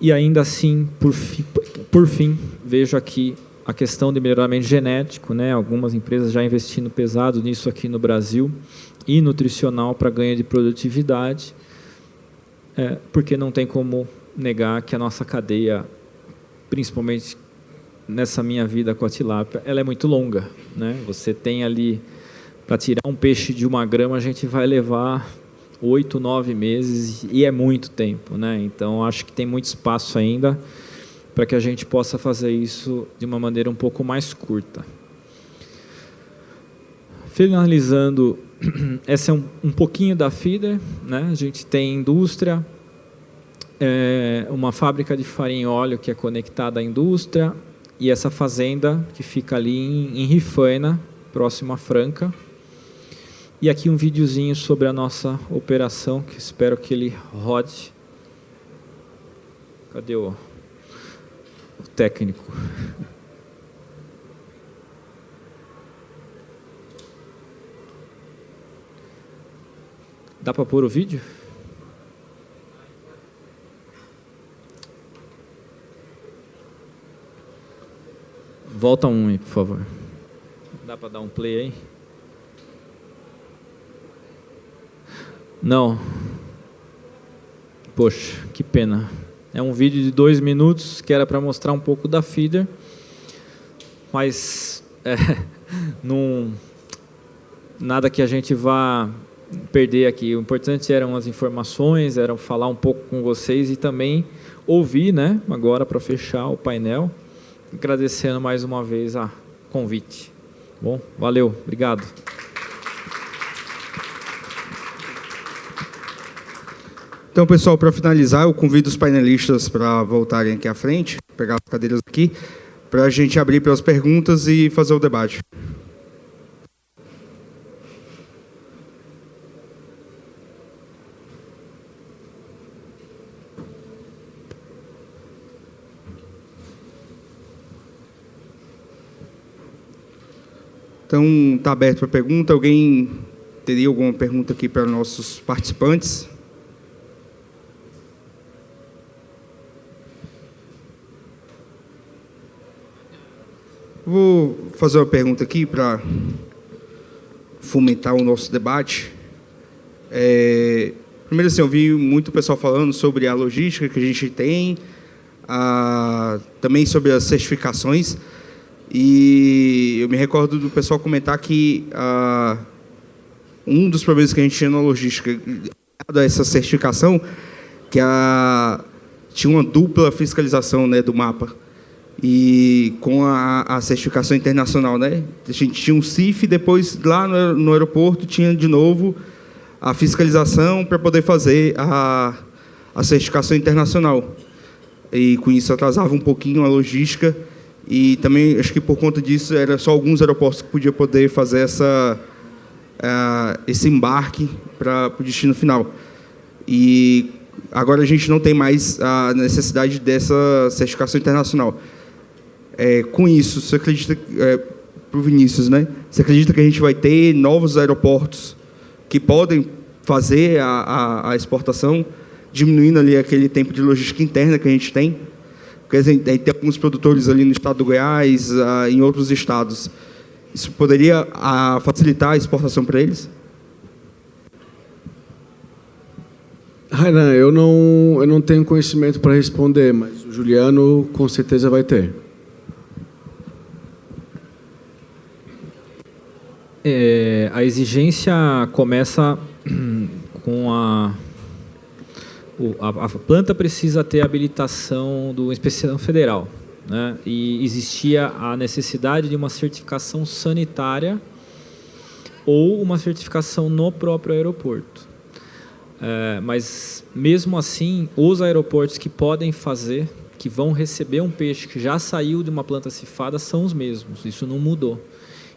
E ainda assim, por fim, vejo aqui a questão de melhoramento genético, né? Algumas empresas já investindo pesado nisso aqui no Brasil, e nutricional para ganho de produtividade. porque não tem como negar que a nossa cadeia, principalmente nessa minha vida com a tilápia, ela é muito longa, né? Você tem ali, para tirar um peixe de 1 grama, a gente vai levar 8, 9 meses, e é muito tempo, né? Então, acho que tem muito espaço ainda para que a gente possa fazer isso de uma maneira um pouco mais curta. Finalizando, essa é um pouquinho da feeder, né? A gente tem indústria, uma fábrica de farinha e óleo que é conectada à indústria, e essa fazenda que fica ali em Rifaina, próximo a Franca. E aqui um videozinho sobre a nossa operação, que espero que ele rode. Cadê o técnico? Dá para pôr o vídeo? Volta um aí, por favor. Dá para dar um play aí? Não. Poxa, que pena. É um vídeo de 2 minutos que era para mostrar um pouco da feeder, mas nada que a gente vá perder aqui. O importante eram as informações, era falar um pouco com vocês e também ouvir, né? Agora para fechar o painel, agradecendo mais uma vez a convite. Bom, valeu, obrigado. Então, pessoal, para finalizar, eu convido os painelistas para voltarem aqui à frente, pegar as cadeiras aqui, para a gente abrir para as perguntas e fazer o debate. Então, está aberto para pergunta. Alguém teria alguma pergunta aqui para nossos participantes? Vou fazer uma pergunta aqui para fomentar o nosso debate. Primeiro, assim, eu vi muito pessoal falando sobre a logística que a gente tem, também sobre as certificações, e eu me recordo do pessoal comentar que um dos problemas que a gente tinha na logística, a essa certificação, que tinha uma dupla fiscalização, né, do mapa. E com a certificação internacional, né? A gente tinha um CIF, depois lá no aeroporto tinha de novo a fiscalização para poder fazer a certificação internacional. E com isso atrasava um pouquinho a logística, e também acho que por conta disso era só alguns aeroportos que podiam poder fazer esse embarque para o destino final. E agora a gente não tem mais a necessidade dessa certificação internacional. Com isso, você acredita, para o Vinícius, né? Você acredita que a gente vai ter novos aeroportos que podem fazer a exportação, diminuindo ali aquele tempo de logística interna que a gente tem? Porque tem alguns produtores ali no estado do Goiás, em outros estados. Isso poderia facilitar a exportação para eles? Rainan, eu não tenho conhecimento para responder, mas o Juliano com certeza vai ter. A exigência começa com a planta precisa ter habilitação do Inspeção Federal, né? E existia a necessidade de uma certificação sanitária ou uma certificação no próprio aeroporto. Mas, mesmo assim, os aeroportos que podem fazer, que vão receber um peixe que já saiu de uma planta cifada, são os mesmos. Isso não mudou.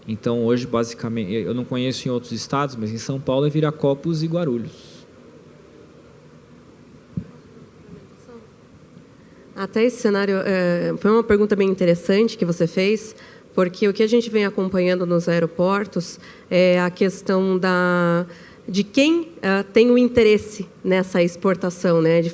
Então, hoje, basicamente, eu não conheço em outros estados, mas em São Paulo é Viracopos e Guarulhos. Até esse cenário, foi uma pergunta bem interessante que você fez, porque o que a gente vem acompanhando nos aeroportos é a questão de quem tem o interesse nessa exportação, né, de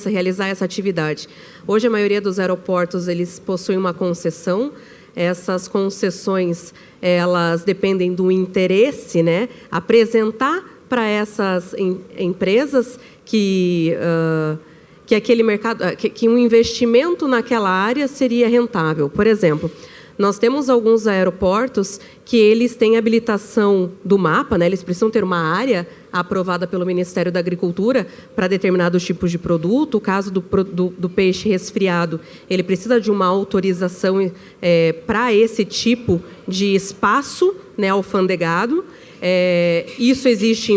realizar essa atividade. Hoje, a maioria dos aeroportos eles possuem uma concessão. Essas concessões, elas dependem do interesse, né, apresentar para essas empresas que aquele mercado, que um investimento naquela área seria rentável. Por exemplo, nós temos alguns aeroportos que eles têm habilitação do mapa, né? Eles precisam ter uma área aprovada pelo Ministério da Agricultura para determinados tipos de produto. O caso do peixe resfriado, ele precisa de uma autorização para esse tipo de espaço, né, alfandegado. Isso exige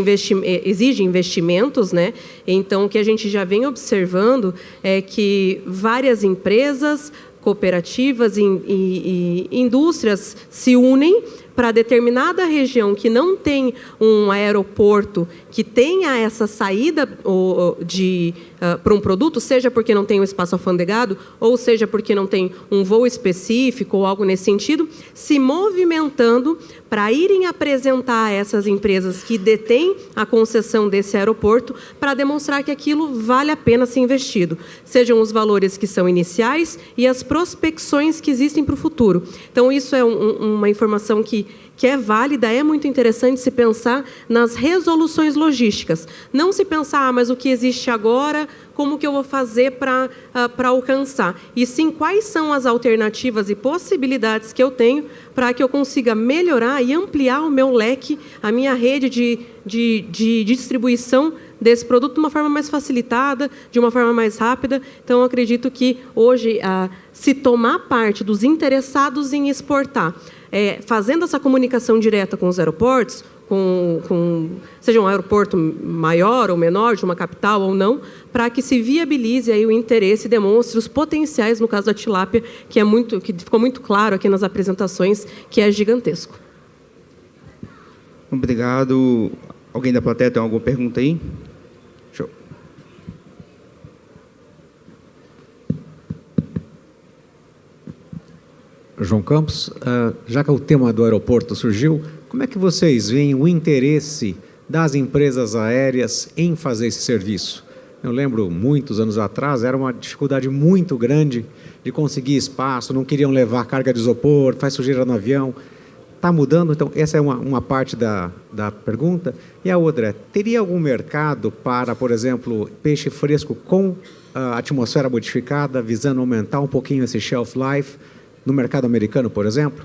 investimentos, né? Então, o que a gente já vem observando é que várias empresas, cooperativas e indústrias se unem para determinada região que não tem um aeroporto que tenha essa saída para um produto, seja porque não tem um espaço alfandegado, ou seja porque não tem um voo específico ou algo nesse sentido, se movimentando para irem apresentar a essas empresas que detêm a concessão desse aeroporto para demonstrar que aquilo vale a pena ser investido. Sejam os valores que são iniciais e as prospecções que existem para o futuro. Então, isso é uma informação que é válida, é muito interessante se pensar nas resoluções logísticas. Não se pensar, mas o que existe agora, como que eu vou fazer para alcançar? E sim, quais são as alternativas e possibilidades que eu tenho para que eu consiga melhorar e ampliar o meu leque, a minha rede de distribuição desse produto de uma forma mais facilitada, de uma forma mais rápida. Então, eu acredito que hoje, se tomar parte dos interessados em exportar, fazendo essa comunicação direta com os aeroportos, seja um aeroporto maior ou menor, de uma capital ou não, para que se viabilize aí o interesse e demonstre os potenciais, no caso da tilápia, que ficou muito claro aqui nas apresentações, que é gigantesco. Obrigado. Alguém da plateia tem alguma pergunta aí? Show. João Campos, já que o tema do aeroporto surgiu, como é que vocês veem o interesse das empresas aéreas em fazer esse serviço? Eu lembro, muitos anos atrás, era uma dificuldade muito grande de conseguir espaço, não queriam levar carga de isopor, faz sujeira no avião. Está mudando? Então, essa é uma parte da pergunta. E a outra é, teria algum mercado para, por exemplo, peixe fresco com a atmosfera modificada, visando aumentar um pouquinho esse shelf life, no mercado americano, por exemplo?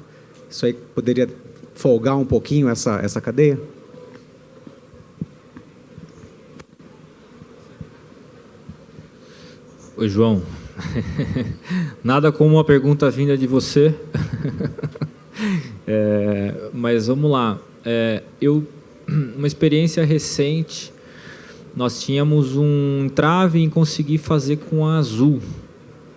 Isso aí poderia folgar um pouquinho essa cadeia? Oi, João. Nada como uma pergunta vinda de você. Mas vamos lá. Uma experiência recente, nós tínhamos um entrave em conseguir fazer com a Azul,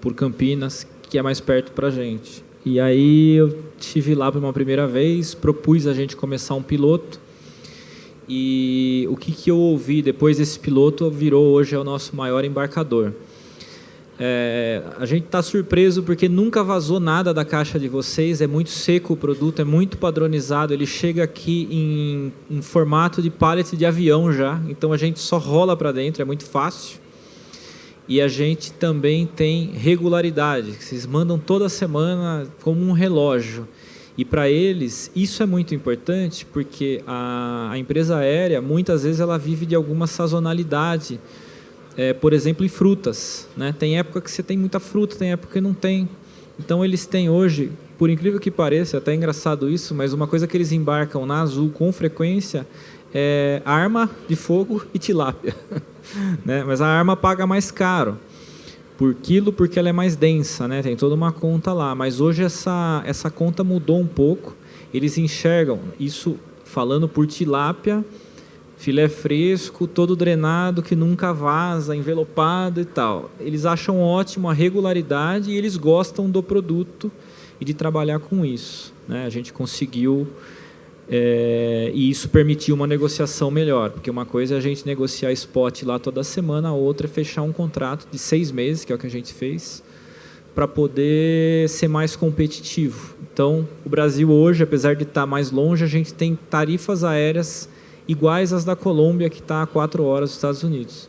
por Campinas, que é mais perto para a gente. E aí eu estive lá pela primeira vez, propus a gente começar um piloto. E o que eu ouvi depois desse piloto virou hoje o nosso maior embarcador. A gente está surpreso porque nunca vazou nada da caixa de vocês, é muito seco o produto, é muito padronizado, ele chega aqui em formato de pallet de avião já, então a gente só rola para dentro, é muito fácil. E a gente também tem regularidade, vocês mandam toda semana como um relógio. E para eles, isso é muito importante, porque a empresa aérea, muitas vezes, ela vive de alguma sazonalidade, por exemplo, em frutas, né? Tem época que você tem muita fruta, tem época que não tem. Então, eles têm hoje, por incrível que pareça, até é engraçado isso, mas uma coisa que eles embarcam na Azul com frequência é arma de fogo e tilápia. Né? Mas a arma paga mais caro por quilo porque ela é mais densa, né? Tem toda uma conta lá. Mas hoje essa conta mudou um pouco. Eles enxergam isso falando por tilápia, filé fresco, todo drenado, que nunca vaza, envelopado e tal. Eles acham ótimo a regularidade e eles gostam do produto e de trabalhar com isso, né? A gente conseguiu... e isso permitiu uma negociação melhor, porque uma coisa é a gente negociar spot lá toda semana, a outra é fechar um contrato de 6 meses, que é o que a gente fez, para poder ser mais competitivo. Então, o Brasil hoje, apesar de estar mais longe, a gente tem tarifas aéreas iguais às da Colômbia, que está a 4 horas dos Estados Unidos.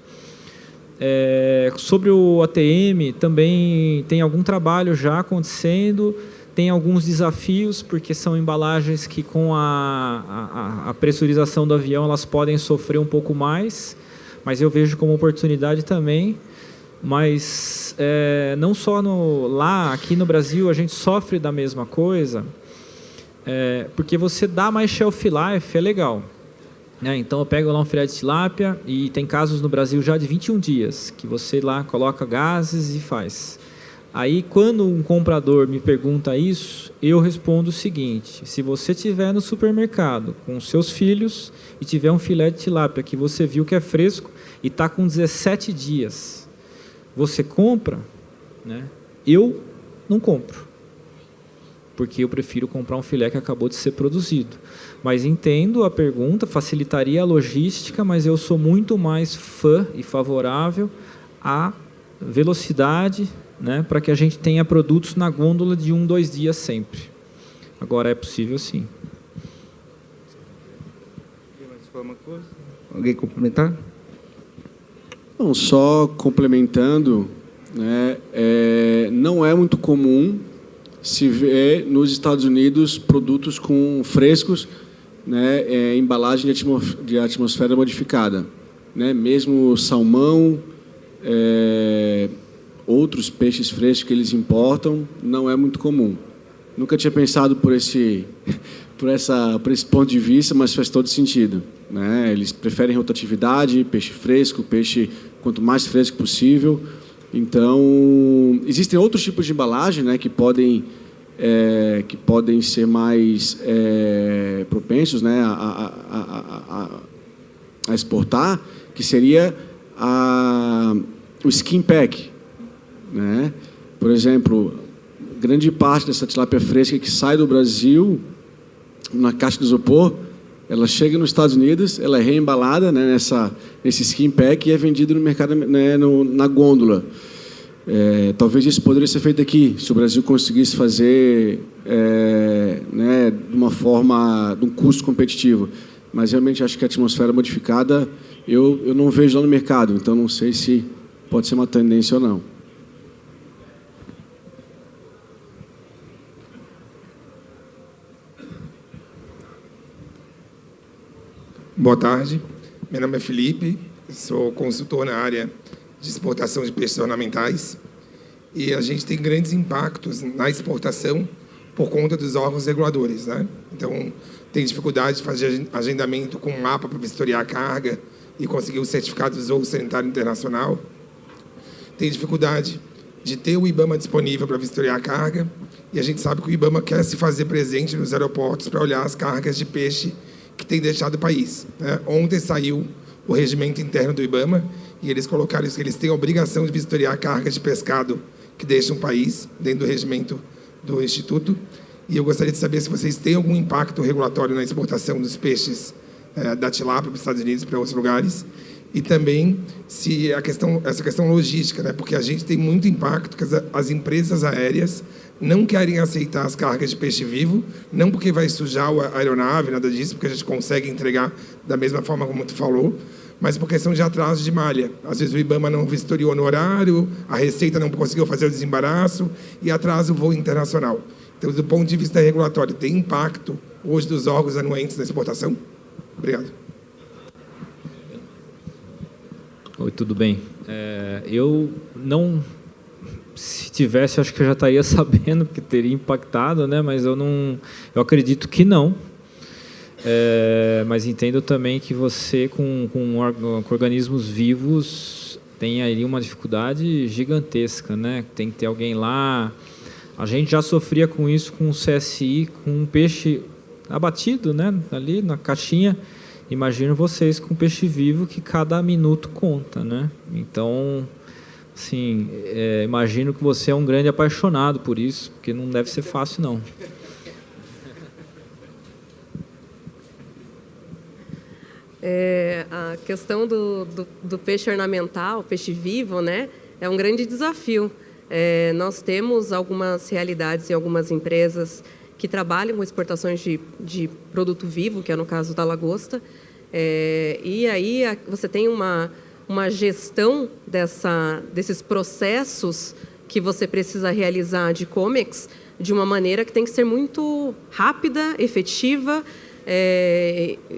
Sobre o ATM, também tem algum trabalho já acontecendo. Tem alguns desafios, porque são embalagens que com a pressurização do avião elas podem sofrer um pouco mais, mas eu vejo como oportunidade também. Mas não só lá, aqui no Brasil, a gente sofre da mesma coisa, porque você dá mais shelf life, é legal. Então eu pego lá um filé de tilápia e tem casos no Brasil já de 21 dias, que você lá coloca gases e faz. Aí quando um comprador me pergunta isso, eu respondo o seguinte: se você estiver no supermercado com seus filhos e tiver um filé de tilápia que você viu que é fresco e está com 17 dias, você compra? Eu não compro, porque eu prefiro comprar um filé que acabou de ser produzido. Mas entendo a pergunta, facilitaria a logística, mas eu sou muito mais fã e favorável à velocidade, para que a gente tenha produtos na gôndola de 1, 2 dias sempre. Agora é possível sim. Alguém complementar? Não, só complementando, não é muito comum se ver nos Estados Unidos produtos com frescos, embalagem de atmosfera modificada, mesmo salmão, outros peixes frescos que eles importam, não é muito comum. Nunca tinha pensado por esse ponto de vista, mas faz todo sentido. Eles preferem rotatividade, peixe fresco, peixe quanto mais fresco possível. Então, existem outros tipos de embalagem, que podem ser mais propensos, a exportar, que seria o skin pack. Por exemplo, grande parte dessa tilápia fresca que sai do Brasil na caixa de isopor, ela chega nos Estados Unidos, ela é reembalada nesse skin pack e é vendida no mercado, na gôndola. Talvez isso poderia ser feito aqui, se o Brasil conseguisse fazer de uma forma, de um custo competitivo. Mas realmente acho que a atmosfera modificada eu não vejo lá no mercado, então não sei se pode ser uma tendência ou não. Boa tarde, meu nome é Felipe, sou consultor na área de exportação de peixes ornamentais e a gente tem grandes impactos na exportação por conta dos órgãos reguladores. Então, tem dificuldade de fazer agendamento com um mapa para vistoriar a carga e conseguir o certificado do Zoo Sanitário Internacional. Tem dificuldade de ter o IBAMA disponível para vistoriar a carga e a gente sabe que o IBAMA quer se fazer presente nos aeroportos para olhar as cargas de peixe que tem deixado o país. Ontem saiu o regimento interno do IBAMA e eles colocaram isso, que eles têm a obrigação de vistoriar cargas de pescado que deixam o país, dentro do regimento do Instituto. E eu gostaria de saber se vocês têm algum impacto regulatório na exportação dos peixes da tilápia para os Estados Unidos e para outros lugares. E também se essa questão logística, porque a gente tem muito impacto, que as empresas aéreas não querem aceitar as cargas de peixe vivo, não porque vai sujar a aeronave, nada disso, porque a gente consegue entregar da mesma forma como tu falou, mas por questão de atraso de malha. Às vezes o IBAMA não vistoriou no horário, a Receita não conseguiu fazer o desembaraço e atrasa o voo internacional. Então, do ponto de vista regulatório, tem impacto hoje dos órgãos anuentes na exportação? Obrigado. Oi, tudo bem. Eu não... Se tivesse, acho que eu já estaria sabendo que teria impactado, mas eu acredito que não. Mas entendo também que você, com organismos vivos, tem aí uma dificuldade gigantesca, Tem que ter alguém lá. A gente já sofria com isso com o CSI, com um peixe abatido, ali na caixinha. Imagino vocês com peixe vivo que cada minuto conta, Então, assim, imagino que você é um grande apaixonado por isso, porque não deve ser fácil, não. A questão do peixe ornamental, peixe vivo, é um grande desafio. Nós temos algumas realidades e algumas empresas que trabalham com exportações de produto vivo, que é no caso da lagosta, e aí você tem uma gestão desses processos que você precisa realizar de COMEX de uma maneira que tem que ser muito rápida, efetiva,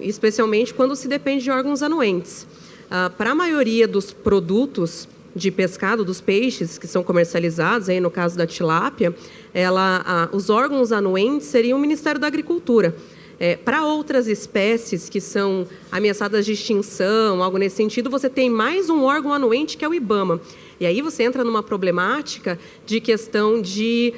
especialmente quando se depende de órgãos anuentes. Para a maioria dos produtos de pescado, dos peixes que são comercializados, aí no caso da tilápia, os órgãos anuentes seriam o Ministério da Agricultura. Para outras espécies que são ameaçadas de extinção, algo nesse sentido, você tem mais um órgão anuente que é o IBAMA. E aí você entra numa problemática de questão de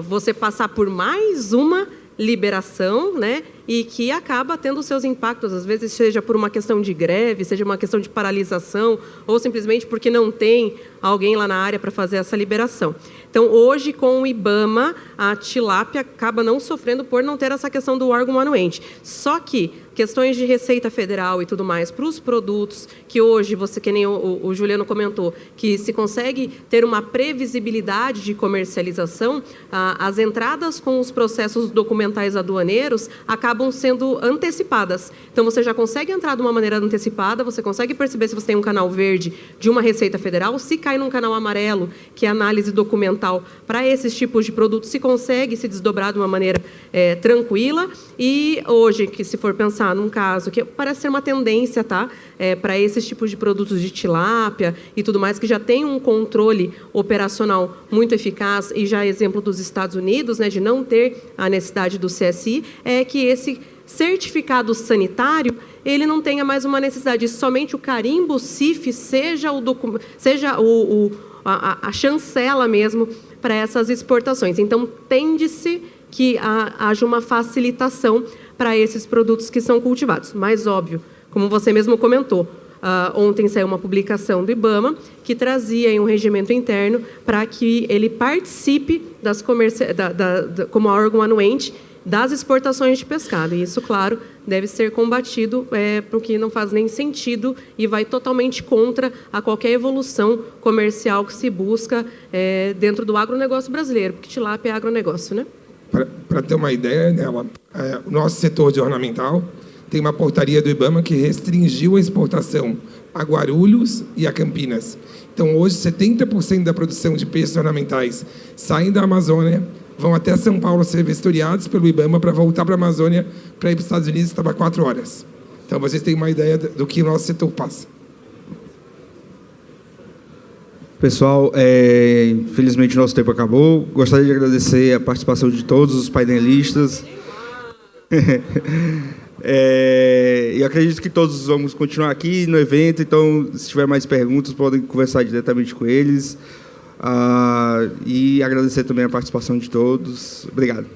você passar por mais uma liberação, né, e que acaba tendo seus impactos, às vezes seja por uma questão de greve, seja uma questão de paralisação, ou simplesmente porque não tem alguém lá na área para fazer essa liberação. Então, hoje, com o IBAMA, a tilápia acaba não sofrendo por não ter essa questão do órgão anuente. Só que questões de Receita Federal e tudo mais, para os produtos que hoje, que nem o Juliano comentou, que se consegue ter uma previsibilidade de comercialização, as entradas com os processos documentais aduaneiros acabam sendo antecipadas. Então, você já consegue entrar de uma maneira antecipada, você consegue perceber se você tem um canal verde de uma Receita Federal, se cai num canal amarelo, que é análise documental para esses tipos de produtos, se consegue se desdobrar de uma maneira tranquila. E hoje, que se for pensar num caso que parece ser uma tendência, tá? Para esses tipos de produtos de tilápia e tudo mais, que já tem um controle operacional muito eficaz, e já exemplo dos Estados Unidos, né, de não ter a necessidade do CSI, é que esse certificado sanitário, ele não tenha mais uma necessidade, somente o carimbo CIF seja a chancela mesmo para essas exportações. Então, tende-se que haja uma facilitação para esses produtos que são cultivados. Mas, óbvio, como você mesmo comentou, ontem saiu uma publicação do IBAMA que trazia aí um regimento interno para que ele participe como órgão anuente das exportações de pescado. E isso, claro, deve ser combatido, porque não faz nem sentido e vai totalmente contra a qualquer evolução comercial que se busca dentro do agronegócio brasileiro, porque tilápia é agronegócio, né? Para ter uma ideia, o nosso setor de ornamental tem uma portaria do IBAMA que restringiu a exportação a Guarulhos e a Campinas. Então, hoje, 70% da produção de peixes ornamentais saem da Amazônia, vão até São Paulo ser vistoriados pelo IBAMA para voltar para a Amazônia, para ir para os Estados Unidos, estava 4 horas. Então, vocês têm uma ideia do que o nosso setor passa. Pessoal, infelizmente o nosso tempo acabou. Gostaria de agradecer a participação de todos os painelistas. E acredito que todos vamos continuar aqui no evento, então, se tiver mais perguntas, podem conversar diretamente com eles. E agradecer também a participação de todos. Obrigado.